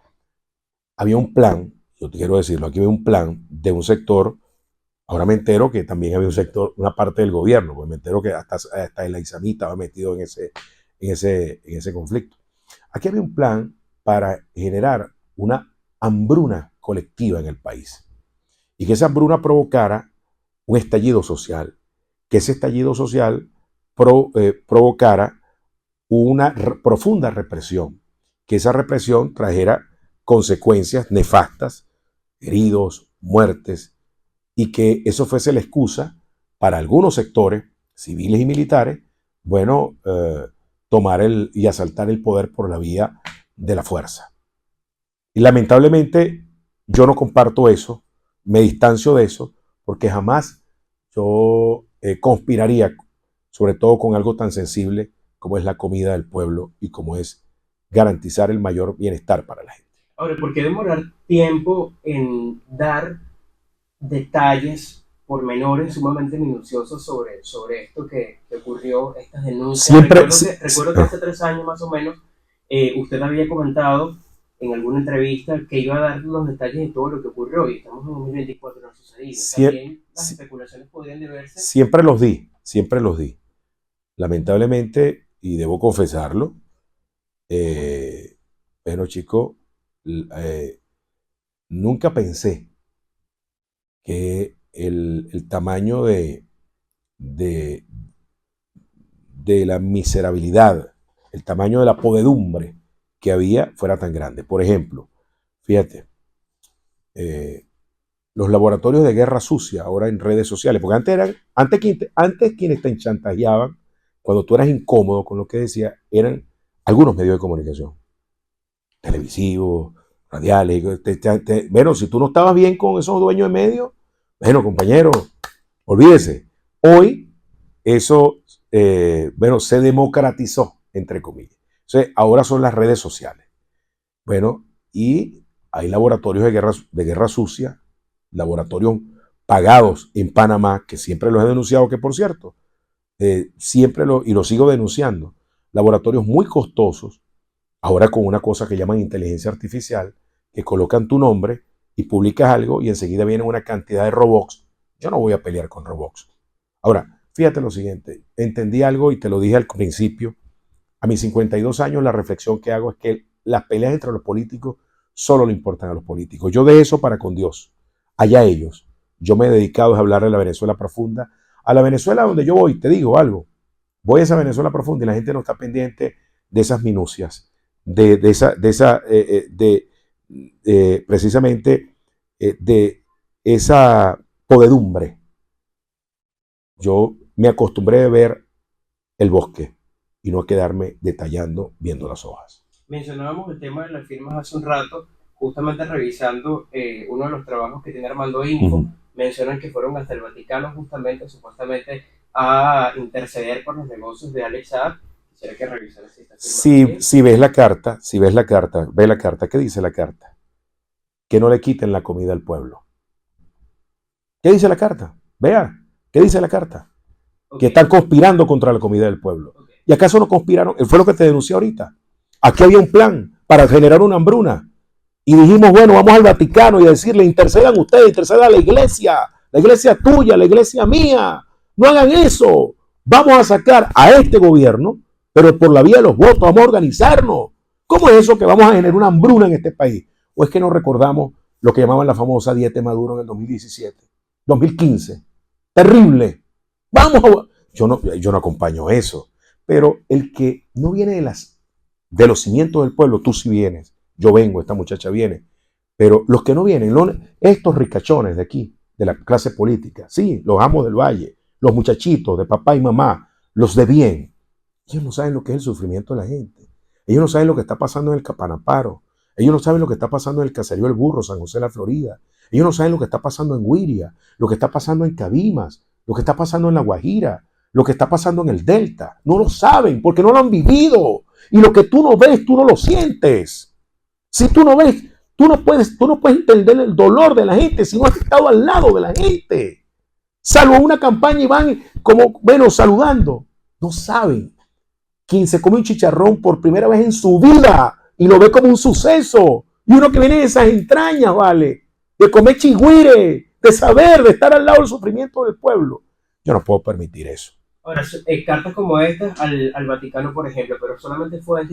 había un plan, yo te quiero decirlo, aquí había un plan de un sector. Ahora me entero que también había un sector, una parte del gobierno, pues me entero que hasta el Aizamí estaba metido en ese conflicto. Aquí había un plan para generar una hambruna colectiva en el país y que esa hambruna provocara un estallido social, que ese estallido social provocara una profunda represión, que esa represión trajera consecuencias nefastas, heridos, muertes, y que eso fuese la excusa para algunos sectores, civiles y militares, bueno, tomar y asaltar el poder por la vía de la fuerza. Y lamentablemente yo no comparto eso, me distancio de eso, porque jamás yo conspiraría, sobre todo con algo tan sensible como es la comida del pueblo y como es garantizar el mayor bienestar para la gente. Ahora, ¿por qué demorar tiempo en dar detalles pormenores sumamente minuciosos sobre esto que ocurrió, estas denuncias? Siempre, Recuerdo que hace 3 años más o menos usted había comentado en alguna entrevista que iba a dar los detalles de todo lo que ocurrió y estamos en 2024 y no ha sucedido. También las especulaciones podrían deberse. siempre los di, siempre los di. Lamentablemente, y debo confesarlo, bueno, chico, nunca pensé que el tamaño de, de la miserabilidad, el tamaño de la podedumbre que había fuera tan grande. Por ejemplo, fíjate, eh, los laboratorios de guerra sucia ahora en redes sociales, porque antes quienes te chantajeaban, cuando tú eras incómodo con lo que decía, eran algunos medios de comunicación, televisivos, radiales. Bueno, si tú no estabas bien con esos dueños de medios, bueno, compañero, olvídese. Hoy eso, bueno, se democratizó, entre comillas. Entonces, ahora son las redes sociales. Bueno, y hay laboratorios de guerra sucia, laboratorios pagados en Panamá, que siempre los he denunciado, que por cierto, y lo sigo denunciando, laboratorios muy costosos, ahora con una cosa que llaman inteligencia artificial, que colocan tu nombre y publicas algo y enseguida viene una cantidad de robots. Yo no voy a pelear con robots. Ahora, fíjate lo siguiente, entendí algo y te lo dije al principio. A mis 52 años la reflexión que hago es que las peleas entre los políticos solo le importan a los políticos. Yo de eso para con Dios, allá ellos. Yo me he dedicado a hablar de la Venezuela profunda, a la Venezuela donde yo voy, te digo algo, voy a esa Venezuela profunda y la gente no está pendiente de esas minucias, precisamente de esa podedumbre. Yo me acostumbré a ver el bosque y no quedarme detallando viendo las hojas. Mencionábamos el tema de las firmas hace un rato, justamente revisando uno de los trabajos que tiene Armando Info. Mencionan que fueron hasta el Vaticano justamente, supuestamente, a interceder por los negocios de Alex Saab. Quisiera que revisaras si esta firma si ves la carta, ve la carta. ¿Qué dice la carta? Que no le quiten la comida al pueblo. ¿Qué dice la carta? Vea, ¿qué dice la carta? Okay. Que están conspirando contra la comida del pueblo. Okay. ¿Y acaso no conspiraron? Fue lo que te denuncié ahorita. Aquí había un plan para generar una hambruna. Y dijimos, bueno, vamos al Vaticano y a decirle, intercedan ustedes, intercedan a la iglesia tuya, la iglesia mía. No hagan eso. Vamos a sacar a este gobierno, pero por la vía de los votos, vamos a organizarnos. ¿Cómo es eso que vamos a generar una hambruna en este país? ¿O es que no recordamos lo que llamaban la famosa dieta de Maduro en el 2017, 2015? Terrible. Vamos a... yo no acompaño eso. Pero el que no viene de los cimientos del pueblo, tú sí vienes. Yo vengo, esta muchacha viene. Pero los que no vienen, estos ricachones de aquí, de la clase política, sí, los amos del valle, los muchachitos de papá y mamá, los de bien, ellos no saben lo que es el sufrimiento de la gente. Ellos no saben lo que está pasando en el Capanaparo. Ellos no saben lo que está pasando en el Caserío del Burro, San José de la Florida. Ellos no saben lo que está pasando en Huiria, lo que está pasando en Cabimas, lo que está pasando en La Guajira, lo que está pasando en el Delta. No lo saben porque no lo han vivido. Y lo que tú no ves, tú no lo sientes. Si tú no ves, tú no puedes entender el dolor de la gente si no has estado al lado de la gente. Salvo una campaña y van como, bueno, saludando. No saben. Quien se come un chicharrón por primera vez en su vida y lo ve como un suceso. Y uno que viene de esas entrañas, ¿vale? De comer chigüire, de saber, de estar al lado del sufrimiento del pueblo. Yo no puedo permitir eso. Ahora, cartas como estas al Vaticano, por ejemplo, pero solamente fue a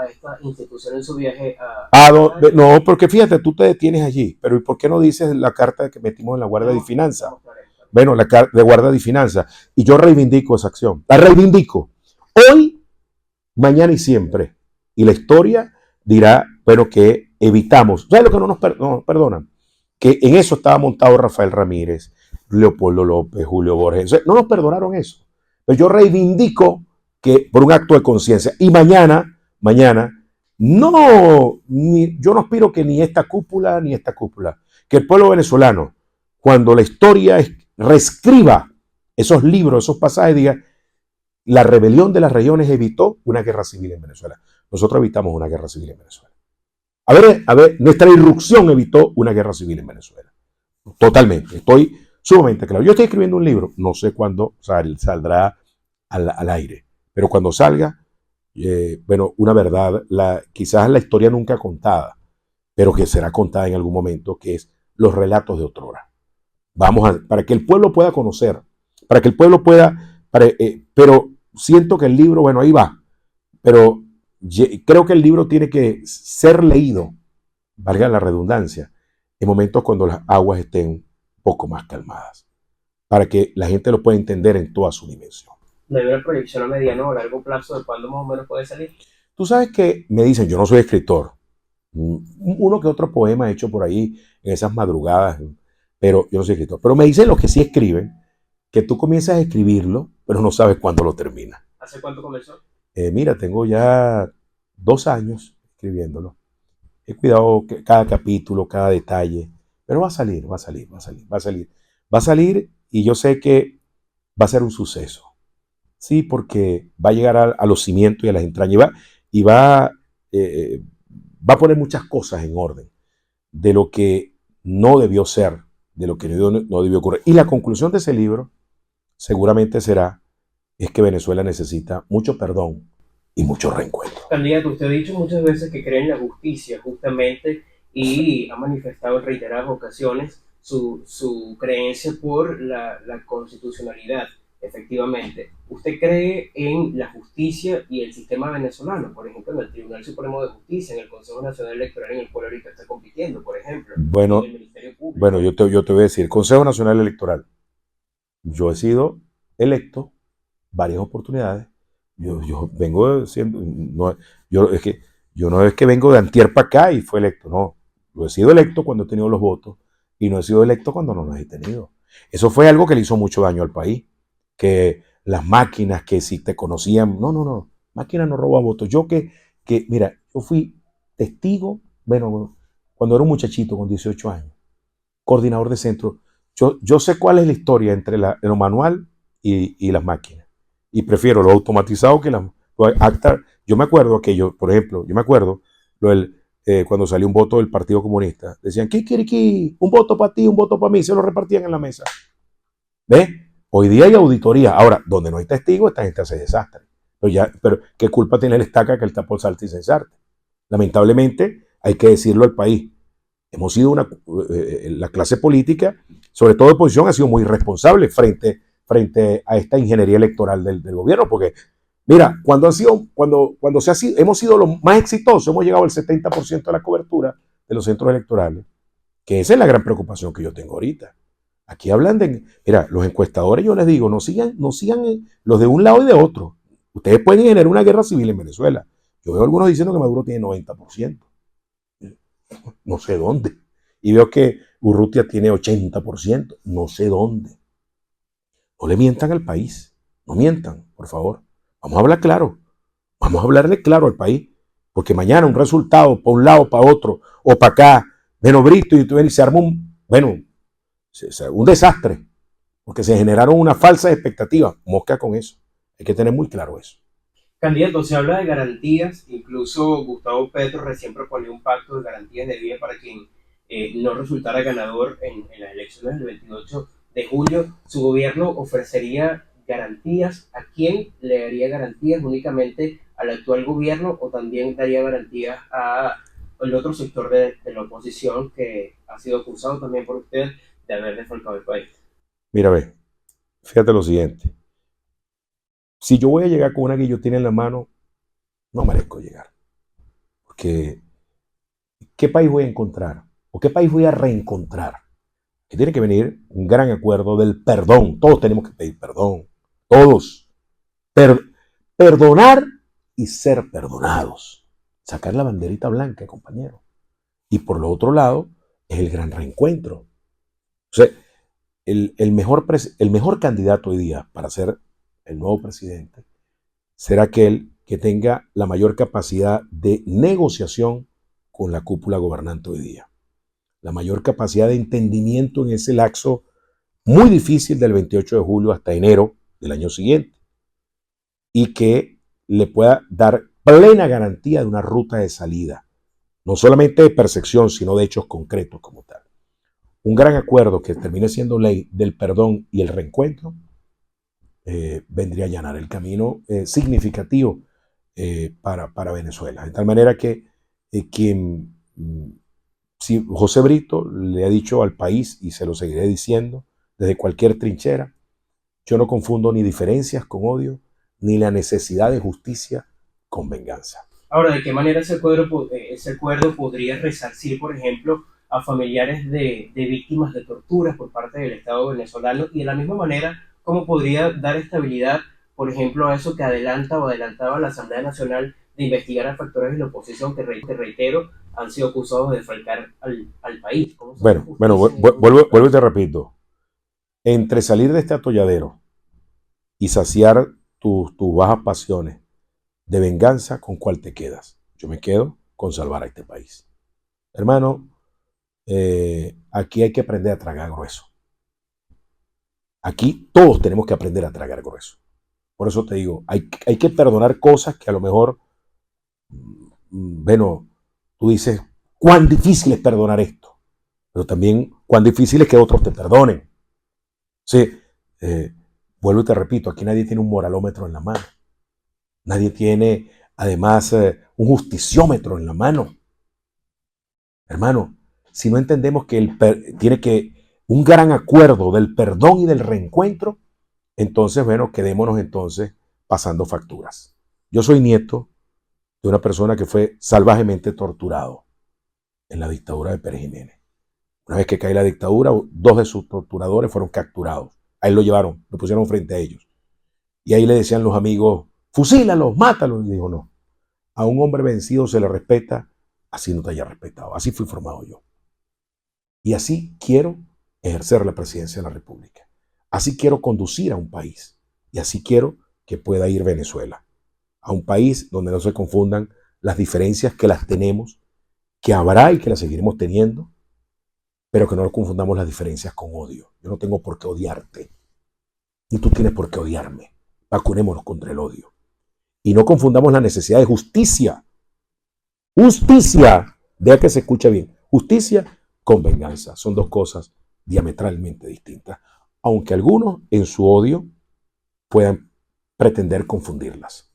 esta institución en su viaje a... No, porque fíjate, tú te detienes allí, pero ¿y por qué no dices la carta que metimos en la Guardia de Finanzas? Bueno, la carta de Guardia de Finanzas. Y yo reivindico esa acción. La reivindico. Hoy, mañana y siempre. Y la historia dirá, bueno, que evitamos. ¿Sabes lo que no nos perdonan? Que en eso estaba montado Rafael Ramírez, Leopoldo López, Julio Borges. No nos perdonaron eso. Pero yo reivindico que por un acto de conciencia. Y mañana, yo no aspiro que ni esta cúpula, que el pueblo venezolano, cuando la historia reescriba esos libros, esos pasajes, diga, la rebelión de las regiones evitó una guerra civil en Venezuela. Nosotros evitamos una guerra civil en Venezuela. A ver, nuestra irrupción evitó una guerra civil en Venezuela. Totalmente, estoy sumamente claro. Yo estoy escribiendo un libro, no sé cuándo saldrá al aire, pero cuando salga, bueno, una verdad, quizás la historia nunca contada, pero que será contada en algún momento, que es los relatos de otrora. Para que el pueblo pueda conocer, para que el pueblo pueda, pero siento que el libro, bueno, ahí va, pero creo que el libro tiene que ser leído, valga la redundancia, en momentos cuando las aguas estén un poco más calmadas, para que la gente lo pueda entender en toda su dimensión. ¿No hay una proyección a mediano o largo plazo de cuándo más o menos puede salir? Tú sabes que me dicen, yo no soy escritor, uno que otro poema hecho por ahí en esas madrugadas, pero yo no soy escritor. Pero me dicen los que sí escriben, que tú comienzas a escribirlo, pero no sabes cuándo lo terminas. ¿Hace cuánto comenzó? Mira, tengo ya 2 años escribiéndolo. He cuidado cada capítulo, cada detalle, pero va a salir, va a salir, va a salir, va a salir. Va a salir y yo sé que va a ser un suceso. Sí, porque va a llegar a los cimientos y a las entrañas y va a poner muchas cosas en orden de lo que no debió ser, de lo que no debió ocurrir. Y la conclusión de ese libro seguramente es que Venezuela necesita mucho perdón y mucho reencuentro. Candidato, usted ha dicho muchas veces que cree en la justicia, justamente, y ha manifestado en reiteradas ocasiones su creencia por la constitucionalidad, efectivamente. ¿Usted cree en la justicia y el sistema venezolano? Por ejemplo, en el Tribunal Supremo de Justicia, en el Consejo Nacional Electoral en el cual ahorita está compitiendo, por ejemplo, Bueno, en el Ministerio Público. Bueno, yo te voy a decir, Consejo Nacional Electoral. Yo he sido electo varias oportunidades. Yo vengo siendo, no, yo no es que vengo de antier para acá y fue electo, no. Yo he sido electo cuando he tenido los votos y no he sido electo cuando no los he tenido. Eso fue algo que le hizo mucho daño al país. Que las máquinas que si te conocían, no, máquinas no roban votos. Mira, yo fui testigo, bueno, cuando era un muchachito con 18 años, coordinador de centro. Yo sé cuál es la historia entre lo manual y las máquinas. Y prefiero lo automatizado que acta. Yo me acuerdo aquello, por ejemplo, cuando salió un voto del Partido Comunista. Decían, ¿qué? Un voto para ti, un voto para mí. Se lo repartían en la mesa. ¿Ves? Hoy día hay auditoría. Ahora, donde no hay testigos, esta gente hace desastre. Pero ¿qué culpa tiene el estaca que el tapón salte y se ensarte? Lamentablemente, hay que decirlo al país. Hemos sido la clase política, sobre todo de oposición, ha sido muy responsable frente a esta ingeniería electoral del gobierno, porque mira, hemos sido los más exitosos, hemos llegado al 70% de la cobertura de los centros electorales, que esa es la gran preocupación que yo tengo ahorita. Aquí hablan mira, los encuestadores, yo les digo, no sigan los de un lado y de otro. Ustedes pueden generar una guerra civil en Venezuela. Yo veo algunos diciendo que Maduro tiene 90%. No sé dónde. Y veo que Urrutia tiene 80%, no sé dónde. No le mientan al país, no mientan, por favor. Vamos a hablar claro, vamos a hablarle claro al país, porque mañana un resultado para un lado, para otro, o para acá, menos brito, y se arma un desastre, porque se generaron unas falsas expectativas. Mosca con eso, hay que tener muy claro eso. Candidato, se habla de garantías, incluso Gustavo Petro recién proponió un pacto de garantías de vida para quien no resultara ganador en las elecciones del 28 de julio. Su gobierno ofrecería garantías. ¿A quién le daría garantías? ¿Únicamente al actual gobierno o también daría garantías al otro sector de la oposición que ha sido acusado también por usted de haber defalcado el país? Mira, ve, fíjate lo siguiente. Si yo voy a llegar con una guillotina en la mano, no merezco llegar. Porque, ¿qué país voy a encontrar? ¿O qué país voy a reencontrar? Que tiene que venir un gran acuerdo del perdón. Todos tenemos que pedir perdón. Todos. Perdonar y ser perdonados. Sacar la banderita blanca, compañero. Y por lo otro lado, es el gran reencuentro. O sea, el mejor candidato hoy día para ser el nuevo presidente será aquel que tenga la mayor capacidad de negociación con la cúpula gobernante hoy día. La mayor capacidad de entendimiento en ese lapso muy difícil del 28 de julio hasta enero del año siguiente. Y que le pueda dar plena garantía de una ruta de salida. no solamente de percepción, sino de hechos concretos como tal. Un gran acuerdo que termine siendo ley del perdón y el reencuentro vendría a allanar el camino significativo para Venezuela. De tal manera que quien, si José Brito le ha dicho al país, y se lo seguiré diciendo, desde cualquier trinchera, yo no confundo ni diferencias con odio, ni la necesidad de justicia con venganza. Ahora, ¿de qué manera ese acuerdo podría resarcir, por ejemplo, a familiares de víctimas de torturas por parte del Estado venezolano? Y de la misma manera, ¿cómo podría dar estabilidad, por ejemplo, a eso que adelantaba la Asamblea Nacional de investigar a factores de la oposición que, reitero, han sido acusados de defalcar al país? ¿Cómo se hace Bueno, justicia en estos vuelvo y casos? te repito. Entre salir de este atolladero y saciar tus bajas pasiones de venganza, ¿con cuál te quedas? Yo me quedo con salvar a este país. Hermano, aquí hay que aprender a tragar grueso. Aquí todos tenemos que aprender a tragar grueso. Por eso te digo, hay que perdonar cosas que a lo mejor, bueno, tú dices, cuán difícil es perdonar esto, pero también cuán difícil es que otros te perdonen. Sí, eh, vuelvo y te repito, aquí nadie tiene un moralómetro en la mano. Nadie tiene, además, un justiciómetro en la mano. Hermano, si no entendemos que tiene que un gran acuerdo del perdón y del reencuentro, entonces, bueno, quedémonos entonces pasando facturas. Yo soy nieto de una persona que fue salvajemente torturado en la dictadura de Pérez Jiménez. Una vez que cae la dictadura, dos de sus torturadores fueron capturados. A él lo llevaron, lo pusieron frente a ellos. Y ahí le decían los amigos, fusílalos, mátalos. Y dijo, no, a un hombre vencido se le respeta, así no te haya respetado. Así fui formado yo. Y así quiero ejercer la presidencia de la República. Así quiero conducir a un país. Y así quiero que pueda ir Venezuela. A un país donde no se confundan las diferencias que las tenemos, que habrá y que las seguiremos teniendo, pero que no confundamos las diferencias con odio. Yo no tengo por qué odiarte, ni tú tienes por qué odiarme. Vacunémonos contra el odio. Y no confundamos la necesidad de justicia. Justicia, vea que se escucha bien. Justicia con venganza. Son dos cosas diametralmente distintas. Aunque algunos en su odio puedan pretender confundirlas.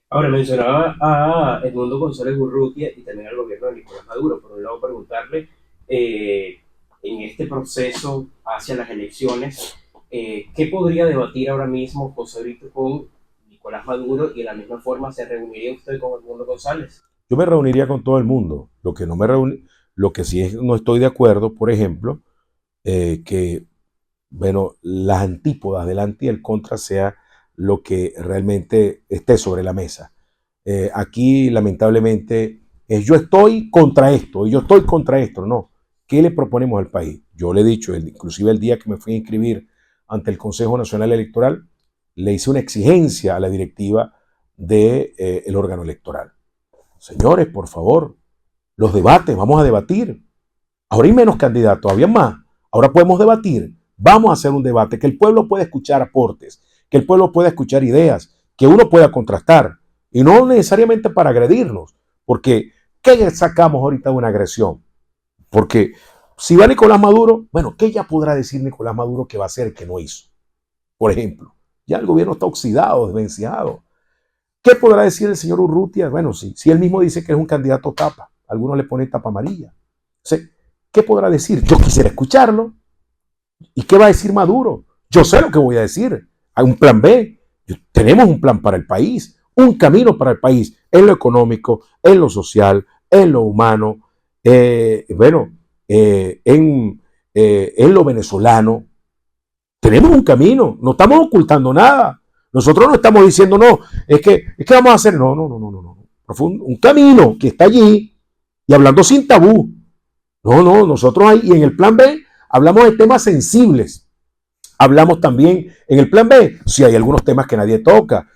Ahora, mencionaba a Edmundo González Urrutia y también al gobierno de Nicolás Maduro. Por un lado, preguntarle, eh, en este proceso hacia las elecciones, ¿qué podría debatir ahora mismo José Brito con Nicolás Maduro y de la misma forma se reuniría usted con Edmundo González? Yo me reuniría con todo el mundo. Lo que sí es, no estoy de acuerdo, por ejemplo, que bueno, las antípodas del anti y el contra sea lo que realmente esté sobre la mesa. Aquí, lamentablemente, yo estoy contra esto y yo estoy contra esto. No. ¿Qué le proponemos al país? Yo le he dicho, inclusive el día que me fui a inscribir ante el Consejo Nacional Electoral, le hice una exigencia a la directiva del órgano electoral. Señores, por favor, los debates, vamos a debatir. Ahora hay menos candidatos, había más. Ahora podemos debatir. Vamos a hacer un debate, que el pueblo pueda escuchar aportes, que el pueblo pueda escuchar ideas, que uno pueda contrastar. Y no necesariamente para agredirnos, porque ¿qué sacamos ahorita de una agresión? Porque si va Nicolás Maduro, bueno, ¿qué ya podrá decir Nicolás Maduro que va a hacer que no hizo? Por ejemplo, ya el gobierno está oxidado, desvenciado. ¿Qué podrá decir el señor Urrutia? Bueno, si él mismo dice que es un candidato tapa, algunos le ponen tapa amarilla. O sea, ¿qué podrá decir? Yo quisiera escucharlo. ¿Y qué va a decir Maduro? Yo sé lo que voy a decir. Hay un plan B. Tenemos un plan para el país, un camino para el país, en lo económico, en lo social, en lo humano, bueno, en lo venezolano. Tenemos un camino, no estamos ocultando nada. Nosotros no estamos diciendo, no, es que vamos a hacer, no. Un camino que está allí y hablando sin tabú. No, nosotros ahí, y en el plan B hablamos de temas sensibles. Hablamos también en el plan B, si hay algunos temas que nadie toca.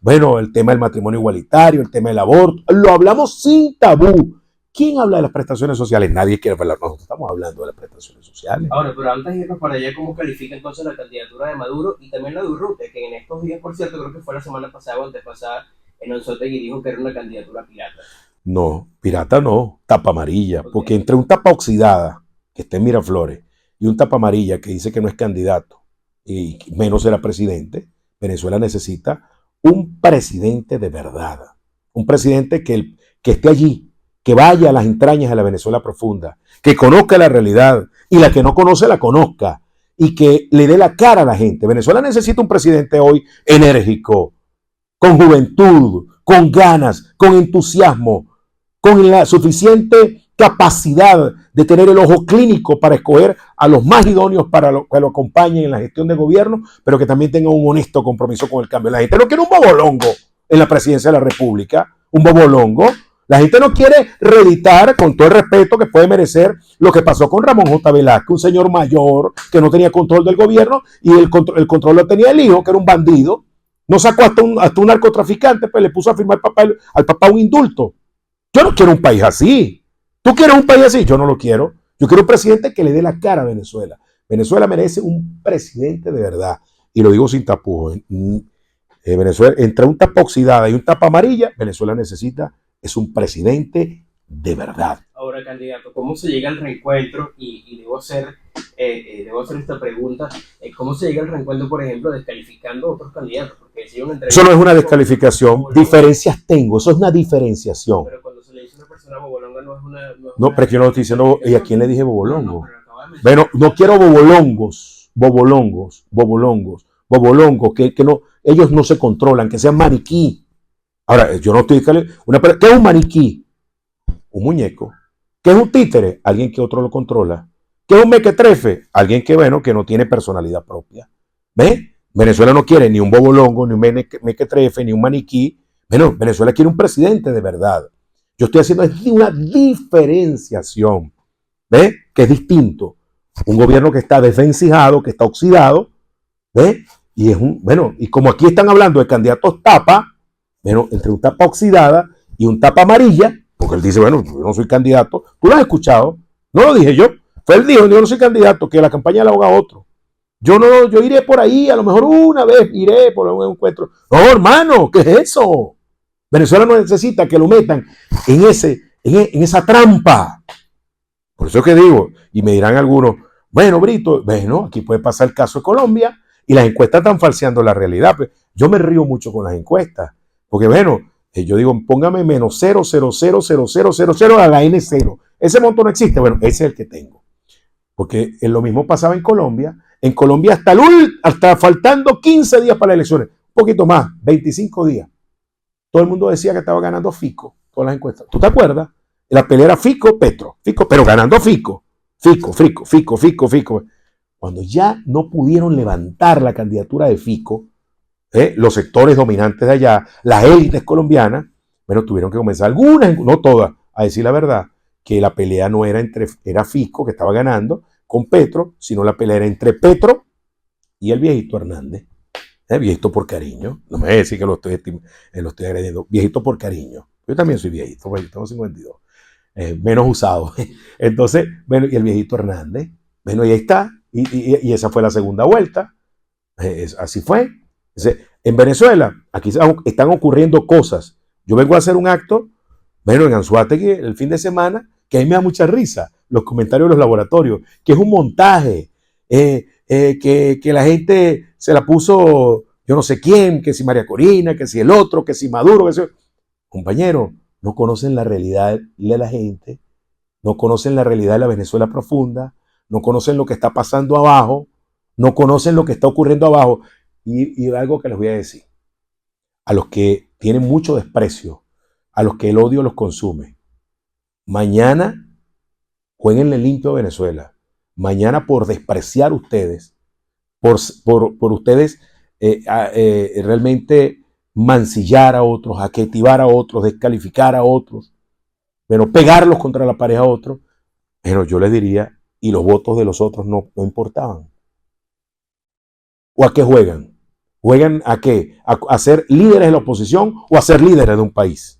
Bueno, el tema del matrimonio igualitario, el tema del aborto, lo hablamos sin tabú. ¿Quién habla de las prestaciones sociales? Nadie quiere hablar, nosotros estamos hablando de las prestaciones sociales. Ahora, pero antes de irnos para allá, ¿cómo califica entonces la candidatura de Maduro y también la de Urrutia? Que en estos días, por cierto, creo que fue la semana pasada o antepasada, en Anzoátegui dijo que era una candidatura pirata. No, pirata no, tapa amarilla, Ok. porque entre un tapa oxidada, que está en Miraflores, y un tapa amarilla que dice que no es candidato y menos será presidente, Venezuela necesita un presidente de verdad, un presidente que esté allí, que vaya a las entrañas de la Venezuela profunda, que conozca la realidad y la que no conoce la conozca y que le dé la cara a la gente. Venezuela necesita un presidente hoy enérgico, con juventud, con ganas, con entusiasmo, con la suficiente capacidad de tener el ojo clínico para escoger a los más idóneos para que lo acompañen en la gestión de gobierno, pero que también tenga un honesto compromiso con el cambio. La gente no quiere un bobolongo en la presidencia de la República, un bobolongo. La gente no quiere reeditar, con todo el respeto que puede merecer, lo que pasó con Ramón J. Velázquez, un señor mayor que no tenía control del gobierno y el control lo tenía el hijo, que era un bandido. No sacó hasta un narcotraficante, pues le puso a firmar al papá un indulto. Yo no quiero un país así. ¿Tú quieres un país así? Yo no lo quiero. Yo quiero un presidente que le dé la cara a Venezuela. Venezuela merece un presidente de verdad. Y lo digo sin tapujos. Venezuela, entre un tapa oxidada y un tapa amarilla, Venezuela necesita es un presidente de verdad. Ahora, candidato, ¿cómo se llega al reencuentro? Y debo hacer esta pregunta. ¿Cómo se llega al reencuentro, por ejemplo, descalificando a otros candidatos? Porque si una Eso entrevista no es una con descalificación. Bobolonga, Diferencias tengo. Eso es una diferenciación. pero cuando se le dice a una persona Bobolonga no es No, pero es que yo no estoy diciendo, ¿y a quién le dije No, bobolongo? pero acaba de Bueno, mencionar. no quiero bobolongos, que no, ellos no se controlan, que sean maniquí. Ahora, yo no estoy ¿qué es un maniquí? Un muñeco. ¿Qué es un títere? Alguien que otro lo controla. ¿Qué es un mequetrefe? Alguien que, bueno, que no tiene personalidad propia. ¿Ves? Venezuela no quiere ni un bobolongo, ni un mequetrefe, ni un maniquí. Bueno, Venezuela quiere un presidente de verdad. Yo estoy haciendo una diferenciación. ¿Ves? Que es distinto. Un gobierno que está desvencijado, que está oxidado, ¿ves? Y es bueno, y como aquí están hablando de candidatos tapa, bueno, entre un tapa oxidada y un tapa amarilla, porque él dice, bueno, yo no soy candidato, tú lo has escuchado, no lo dije yo, fue él dijo, yo no soy candidato, que la campaña la haga otro. Yo no, yo iré por ahí, a lo mejor una vez iré por un encuentro. No, hermano, ¿qué es eso? Venezuela no necesita que lo metan en esa trampa. Por eso es que digo, y me dirán algunos, bueno, Brito, bueno, aquí puede pasar el caso de Colombia y las encuestas están falseando la realidad. Yo me río mucho con las encuestas, porque bueno, yo digo, póngame menos 0,0000000 a la N0. Ese monto no existe, bueno, ese es el que tengo. Porque lo mismo pasaba en Colombia. En Colombia hasta faltando 15 días para las elecciones, un poquito más, 25 días. Todo el mundo decía que estaba ganando Fico, todas las encuestas. ¿Tú te acuerdas? La pelea era Fico, pero ganando Fico. Fico. Cuando ya no pudieron levantar la candidatura de Fico, los sectores dominantes de allá, las élites colombianas, bueno, tuvieron que comenzar algunas, no todas, a decir la verdad, que la pelea no era Fico, que estaba ganando, con Petro, sino la pelea era entre Petro y el viejito Hernández. Viejito por cariño, no me voy a decir que lo estoy agrediendo, viejito por cariño. Yo también soy viejito, yo tengo 52, menos usado. Entonces, bueno, y el viejito Hernández, bueno, y ahí está, y esa fue la segunda vuelta, así fue. Entonces, en Venezuela, aquí están ocurriendo cosas. Yo vengo a hacer un acto, bueno, en Anzoátegui el fin de semana, que a mí me da mucha risa, los comentarios de los laboratorios, que es un montaje, que la gente se la puso, yo no sé quién, que si María Corina, que si el otro, que si Maduro, que si... Compañero, no conocen la realidad de la gente, no conocen la realidad de la Venezuela profunda, no conocen lo que está pasando abajo, no conocen lo que está ocurriendo abajo. Y algo que les voy a decir, a los que tienen mucho desprecio, a los que el odio los consume, mañana jueguenle limpio a Venezuela. Mañana por despreciar ustedes, por ustedes realmente mancillar a otros, adjetivar a otros, descalificar a otros, pero pegarlos contra la pared a otros, pero yo les diría, y los votos de los otros no ¿O a qué juegan? ¿Juegan a qué? ¿A ser líderes de la oposición o a ser líderes de un país?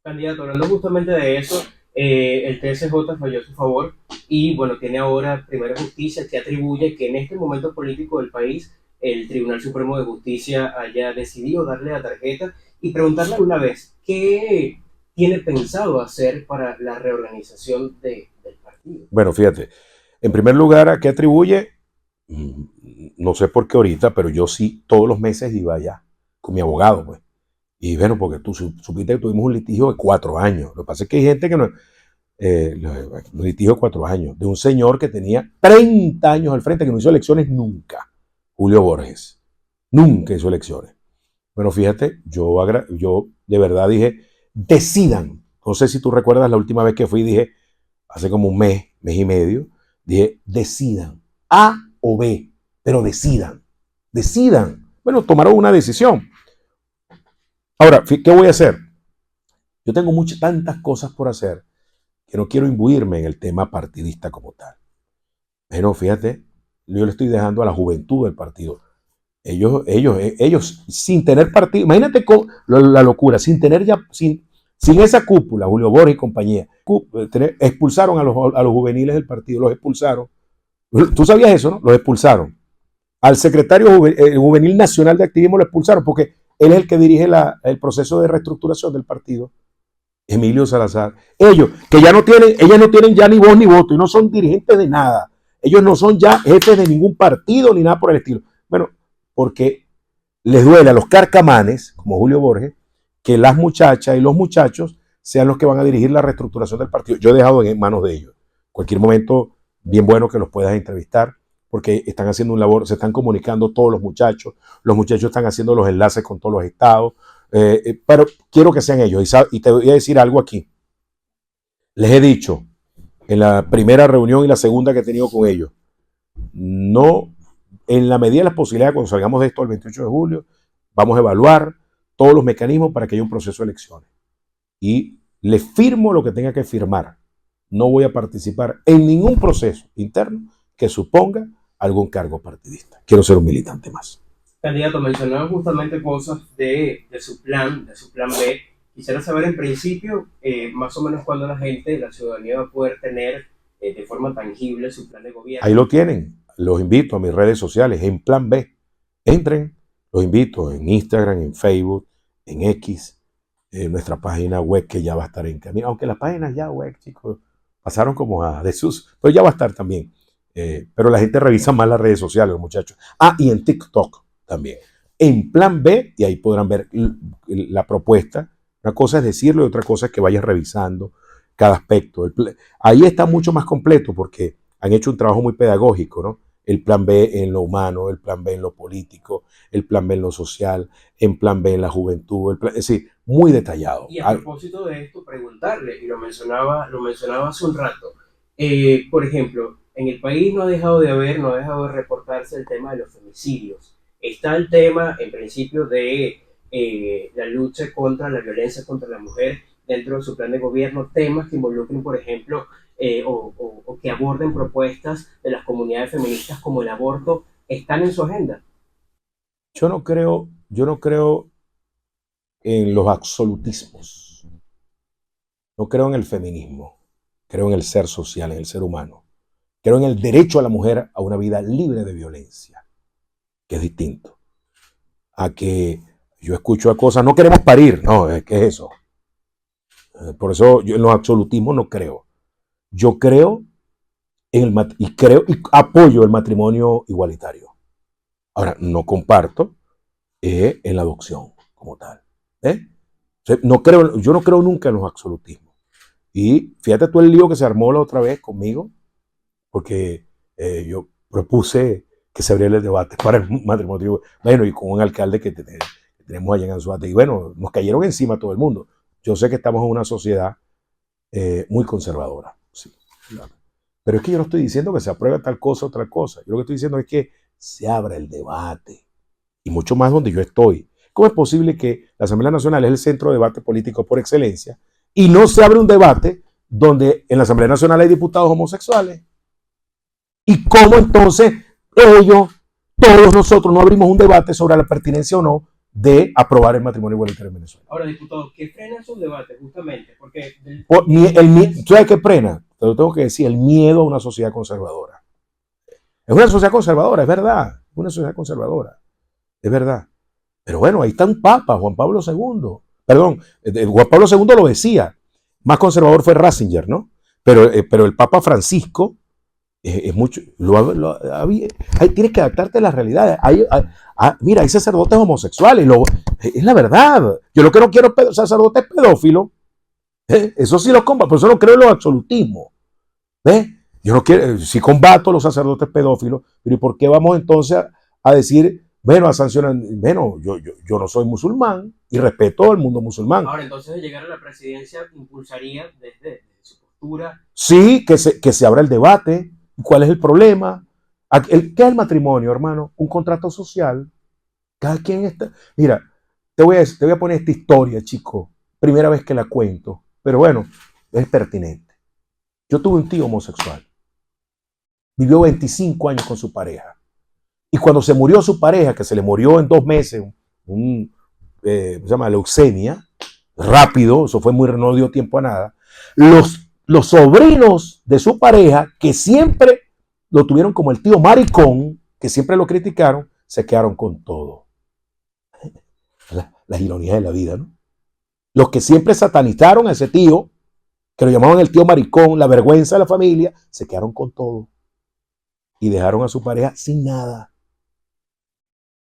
Candidato, hablando justamente de eso, el TSJ falló a su favor y bueno, tiene ahora Primera Justicia que atribuye que en este momento político del país el Tribunal Supremo de Justicia haya decidido darle la tarjeta y preguntarle una vez, tiene pensado hacer para la reorganización del partido? Bueno, fíjate, en primer lugar, ¿a qué atribuye? No sé por qué ahorita, pero yo sí todos los meses iba allá con mi abogado, pues. Y bueno, porque tú supiste que tuvimos un litigio de 4 años. Lo que pasa es que hay gente que no. Un litigio de 4 años, de un señor que tenía 30 años al frente, que no hizo elecciones nunca. Julio Borges. Nunca hizo elecciones. Bueno, fíjate, yo de verdad dije, decidan. No sé si tú recuerdas la última vez que fui, dije, hace como un mes y medio, dije, decidan. A o B, pero decidan. Decidan. Bueno, tomaron una decisión. Ahora, ¿qué voy a hacer? Yo tengo tantas cosas por hacer que no quiero imbuirme en el tema partidista como tal. Pero fíjate, yo le estoy dejando a la juventud del partido. Ellos sin tener partido, imagínate la locura, sin tener ya, sin esa cúpula, Julio Borges y compañía, expulsaron a los juveniles del partido, los expulsaron. ¿Tú sabías eso, no? Los expulsaron. Al secretario juvenil nacional de activismo lo expulsaron porque él es el que dirige el proceso de reestructuración del partido. Emilio Salazar. Ellos no tienen ya ni voz ni voto y no son dirigentes de nada. Ellos no son ya jefes de ningún partido ni nada por el estilo. Bueno, porque les duele a los carcamanes, como Julio Borges, que las muchachas y los muchachos sean los que van a dirigir la reestructuración del partido. Yo he dejado en manos de ellos. En cualquier momento, bien bueno que los puedas entrevistar, porque están haciendo un labor, se están comunicando todos los muchachos están haciendo los enlaces con todos los estados, pero quiero que sean ellos. Y te voy a decir algo aquí. Les he dicho en la primera reunión y la segunda que he tenido con ellos, no, en la medida de las posibilidades, cuando salgamos de esto el 28 de julio, vamos a evaluar todos los mecanismos para que haya un proceso de elecciones. Y le firmo lo que tenga que firmar. No voy a participar en ningún proceso interno que suponga algún cargo partidista. Quiero ser un militante más. Candidato, mencionaba justamente cosas de su plan B. Quisiera saber en principio, más o menos cuándo la gente, la ciudadanía va a poder tener de forma tangible su plan de gobierno. Ahí lo tienen. Los invito a mis redes sociales, en Plan B. Entren, los invito en Instagram, en Facebook, en X, en nuestra página web que ya va a estar en camino. Aunque las páginas ya web, chicos, pasaron como a desuso, pero ya va a estar también. Pero la gente revisa más las redes sociales, los muchachos. Y en TikTok también. En Plan B, y ahí podrán ver la propuesta. Una cosa es decirlo y otra cosa es que vayas revisando cada aspecto. Ahí está mucho más completo porque han hecho un trabajo muy pedagógico, ¿no? El plan B en lo humano, el plan B en lo político, el plan B en lo social, el plan B en la juventud, es decir, muy detallado. Y a propósito de esto, preguntarle, y lo mencionaba hace un rato, por ejemplo, en el país no ha dejado de reportarse el tema de los femicidios. Está el tema, en principio, de la lucha contra la violencia contra la mujer dentro de su plan de gobierno, temas que involucren, por ejemplo, o que aborden propuestas de las comunidades feministas como el aborto, ¿están en su agenda? Yo no creo en los absolutismos. No creo en el feminismo. Creo en el ser social, en el ser humano. Creo en el derecho a la mujer a una vida libre de violencia, que es distinto a que yo escucho a cosas, no queremos parir, no, ¿qué es eso? Por eso yo en los absolutismos no creo. Yo creo y apoyo el matrimonio igualitario. Ahora, no comparto en la adopción como tal. Yo no creo nunca en los absolutismos. Y fíjate tú el lío que se armó la otra vez conmigo, porque yo propuse que se abriera el debate para el matrimonio. Bueno, y con un alcalde que tenemos allá en Anzoátegui. Y bueno, nos cayeron encima todo el mundo. Yo sé que estamos en una sociedad muy conservadora. Sí, claro. Pero es que yo no estoy diciendo que se apruebe tal cosa o otra cosa. Yo lo que estoy diciendo es que se abra el debate. Y mucho más donde yo estoy. ¿Cómo es posible que la Asamblea Nacional es el centro de debate político por excelencia y no se abre un debate donde en la Asamblea Nacional hay diputados homosexuales? ¿Y cómo entonces todos nosotros no abrimos un debate sobre la pertinencia o no de aprobar el matrimonio igualitario en Venezuela? Ahora, diputado, ¿qué frena esos debates justamente? Porque ¿Sabes qué frena? Te lo tengo que decir, el miedo a una sociedad conservadora. Es una sociedad conservadora, es verdad. Es una sociedad conservadora, es verdad. Pero bueno, ahí está un papa, Juan Pablo II. perdón, Juan Pablo II lo decía, más conservador fue Ratzinger, ¿no? Pero el Papa Francisco es mucho, tienes que adaptarte a las realidades. Mira, hay sacerdotes homosexuales, es la verdad. Yo lo que no quiero es sacerdotes pedófilos. Eso sí lo combato, por eso no creo en los absolutismos. ¿Ves? Yo no quiero, sí combato a los sacerdotes pedófilos, pero ¿y por qué vamos entonces a decir, bueno, a sancionar? Bueno, yo no soy musulmán y respeto al mundo musulmán. Ahora, entonces, de llegar a la presidencia, impulsaría desde su postura. Sí, que se abra el debate. ¿Cuál es el problema? ¿Qué es el matrimonio, hermano? Un contrato social. Cada quien está. Mira, te voy a poner esta historia, chico. Primera vez que la cuento. Pero bueno, es pertinente. Yo tuve un tío homosexual. Vivió 25 años con su pareja. Y cuando se murió su pareja, que se le murió en 2 meses, se llama leucemia, rápido, eso fue muy, no dio tiempo a nada, los sobrinos de su pareja, que siempre lo tuvieron como el tío maricón, que siempre lo criticaron, se quedaron con todo. Las ironías de la vida, ¿no? Los que siempre satanizaron a ese tío, que lo llamaban el tío maricón, la vergüenza de la familia, se quedaron con todo. Y dejaron a su pareja sin nada.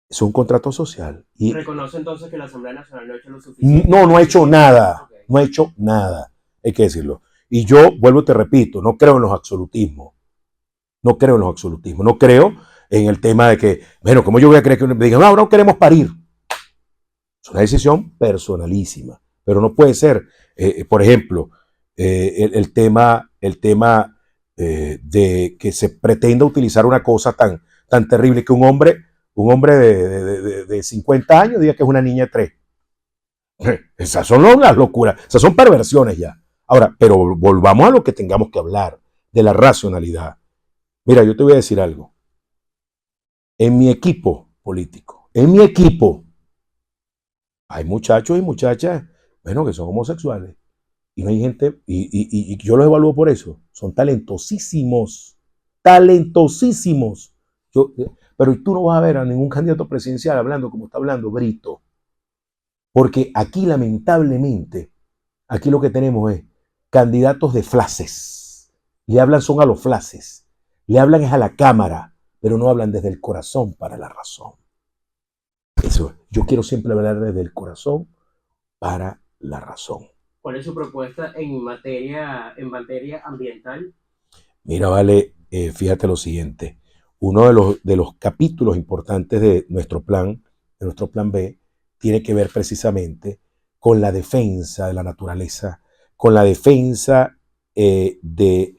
Es un contrato social. Y ¿Reconoce entonces que la Asamblea Nacional no ha hecho lo suficiente? no ha hecho nada. Okay. No ha hecho nada. Hay que decirlo. Y yo, vuelvo y te repito, no creo en los absolutismos. No creo en los absolutismos. No creo en el tema de que, bueno, como yo voy a creer que me digan, no queremos parir. Es una decisión personalísima. Pero no puede ser, por ejemplo, el tema de que se pretenda utilizar una cosa tan terrible que un hombre de 50 años diga que es una niña de 3. Esas son las locuras, esas son perversiones ya. Ahora, pero volvamos a lo que tengamos que hablar, de la racionalidad. Mira, yo te voy a decir algo. En mi equipo político, hay muchachos y muchachas, bueno, que son homosexuales. Y no hay gente, y yo los evalúo por eso. Son talentosísimos. Talentosísimos. Pero tú no vas a ver a ningún candidato presidencial hablando como está hablando Brito. Porque aquí, lamentablemente, aquí lo que tenemos es candidatos de flases. Le hablan son a los flases. Le hablan es a la cámara, pero no hablan desde el corazón para la razón. Eso, yo quiero siempre hablar desde el corazón para la razón. ¿Cuál es su propuesta en materia ambiental? Mira, vale, fíjate lo siguiente. Uno de los capítulos importantes de nuestro plan B, tiene que ver precisamente con la defensa de la naturaleza, con la defensa de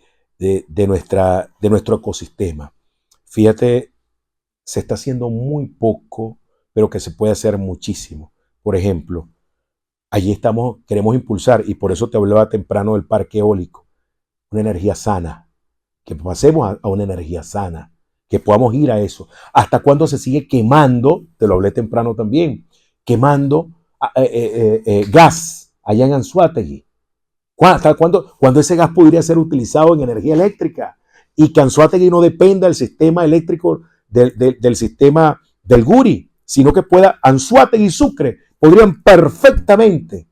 nuestro ecosistema. Fíjate, se está haciendo muy poco, pero que se puede hacer muchísimo. Por ejemplo, allí queremos impulsar, y por eso te hablaba temprano del parque eólico, una energía sana, que pasemos a una energía sana, que podamos ir a eso. ¿Hasta cuándo se sigue quemando? Te lo hablé temprano también, quemando gas allá en Anzoátegui. ¿Hasta cuándo ese gas podría ser utilizado en energía eléctrica? Y que Anzoátegui no dependa del sistema eléctrico, del sistema del Guri, sino que pueda Anzoátegui y Sucre podrían perfectamente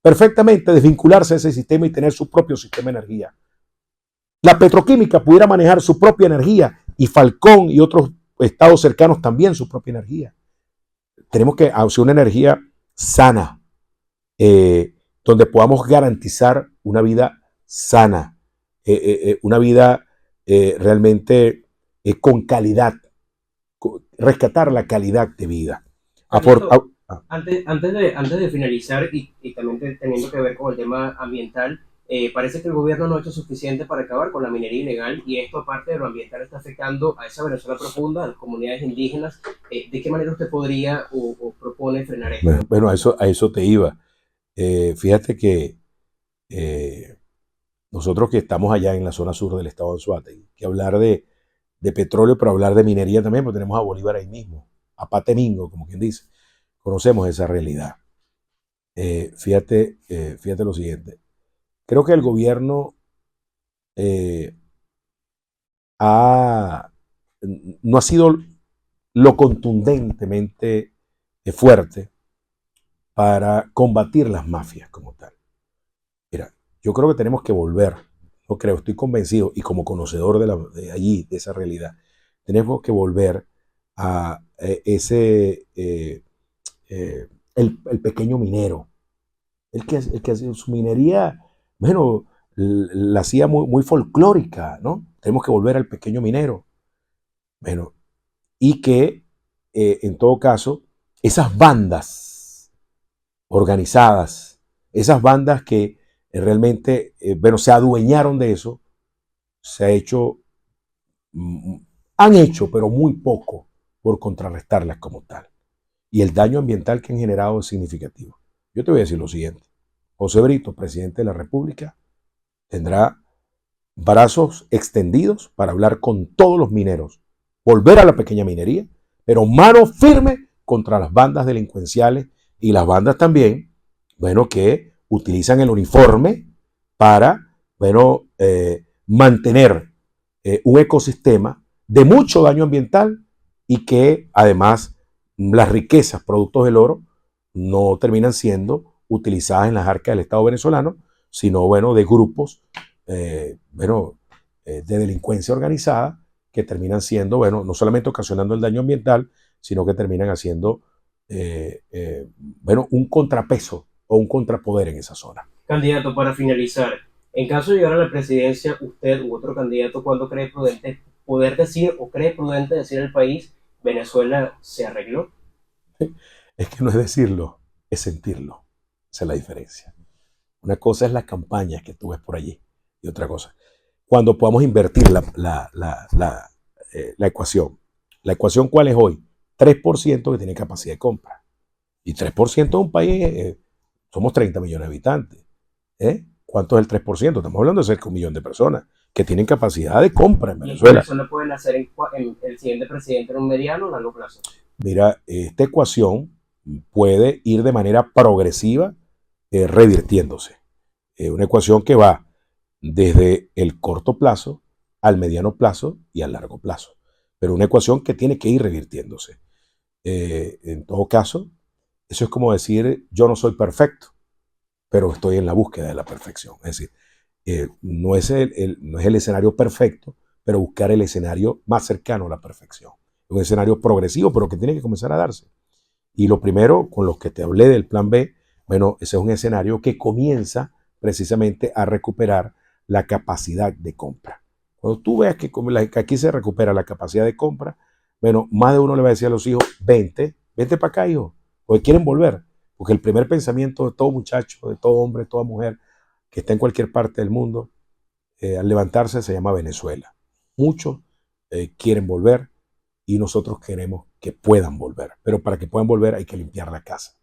desvincularse de ese sistema y tener su propio sistema de energía. La petroquímica pudiera manejar su propia energía y Falcón y otros estados cercanos también su propia energía. Tenemos que hacer una energía sana, donde podamos garantizar una vida sana, una vida realmente con calidad, rescatar la calidad de vida. Antes de finalizar y también teniendo que ver con el tema ambiental, parece que el gobierno no ha hecho suficiente para acabar con la minería ilegal y esto, aparte de lo ambiental, está afectando a esa Venezuela profunda, a las comunidades indígenas. ¿De qué manera usted podría o propone frenar esto? Bueno, a eso te iba. Fíjate que nosotros que estamos allá en la zona sur del estado de Anzoátegui, que hablar de petróleo, pero hablar de minería también, porque tenemos a Bolívar ahí mismo, a Patemingo, como quien dice. Conocemos esa realidad. Fíjate lo siguiente. Creo que el gobierno no ha sido lo contundentemente fuerte para combatir las mafias como tal. Mira, yo creo que tenemos que volver, no creo, estoy convencido y como conocedor de allí, de esa realidad, tenemos que volver a el pequeño minero, el que hacía su minería, bueno, la hacía muy, muy folclórica, ¿no? Tenemos que volver al pequeño minero, bueno, y que en todo caso, esas bandas organizadas, esas bandas que realmente, bueno, se adueñaron de eso, se ha hecho, mm, han hecho, pero muy poco por contrarrestarlas como tal. Y el daño ambiental que han generado es significativo. Yo te voy a decir lo siguiente. José Brito, presidente de la República, tendrá brazos extendidos para hablar con todos los mineros, volver a la pequeña minería, pero mano firme contra las bandas delincuenciales y las bandas también, bueno, que utilizan el uniforme para, bueno, mantener un ecosistema de mucho daño ambiental y que además las riquezas, productos del oro, no terminan siendo utilizadas en las arcas del Estado venezolano, sino, bueno, de grupos bueno, de delincuencia organizada que terminan siendo, bueno, no solamente ocasionando el daño ambiental, sino que terminan haciendo, bueno, un contrapeso o un contrapoder en esa zona. Candidato, para finalizar, en caso de llegar a la presidencia, usted u otro candidato, ¿cuándo cree prudente poder decir o cree prudente decir al país, Venezuela se arregló? Es que no es decirlo, es sentirlo. Esa es la diferencia. Una cosa es las campañas que tú ves por allí y otra cosa. Cuando podamos invertir la ecuación. ¿La ecuación cuál es hoy? 3% que tiene capacidad de compra. Y 3% de un país, somos 30 millones de habitantes. ¿Cuánto es el 3%? Estamos hablando de cerca de 1 millón de personas que tienen capacidad de compra en ¿Y Venezuela. eso lo pueden hacer en el siguiente presidente en un mediano o largo plazo? Mira, esta ecuación puede ir de manera progresiva revirtiéndose. Una ecuación que va desde el corto plazo al mediano plazo y al largo plazo. Pero una ecuación que tiene que ir revirtiéndose. En todo caso, eso es como decir, yo no soy perfecto, pero estoy en la búsqueda de la perfección. Es decir, no es el escenario perfecto, pero buscar el escenario más cercano a la perfección. Un escenario progresivo, pero que tiene que comenzar a darse. Y lo primero, con los que te hablé del plan B, bueno, ese es un escenario que comienza precisamente a recuperar la capacidad de compra. Cuando tú veas que aquí se recupera la capacidad de compra, bueno, más de uno le va a decir a los hijos, vente para acá, hijo, porque quieren volver. Porque el primer pensamiento de todo muchacho, de todo hombre, de toda mujer que está en cualquier parte del mundo, al levantarse se llama Venezuela. Muchos quieren volver y nosotros queremos que puedan volver. Pero para que puedan volver hay que limpiar la casa,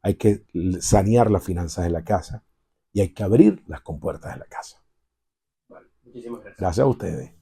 hay que sanear las finanzas de la casa y hay que abrir las compuertas de la casa. Vale, muchísimas gracias. Gracias a ustedes.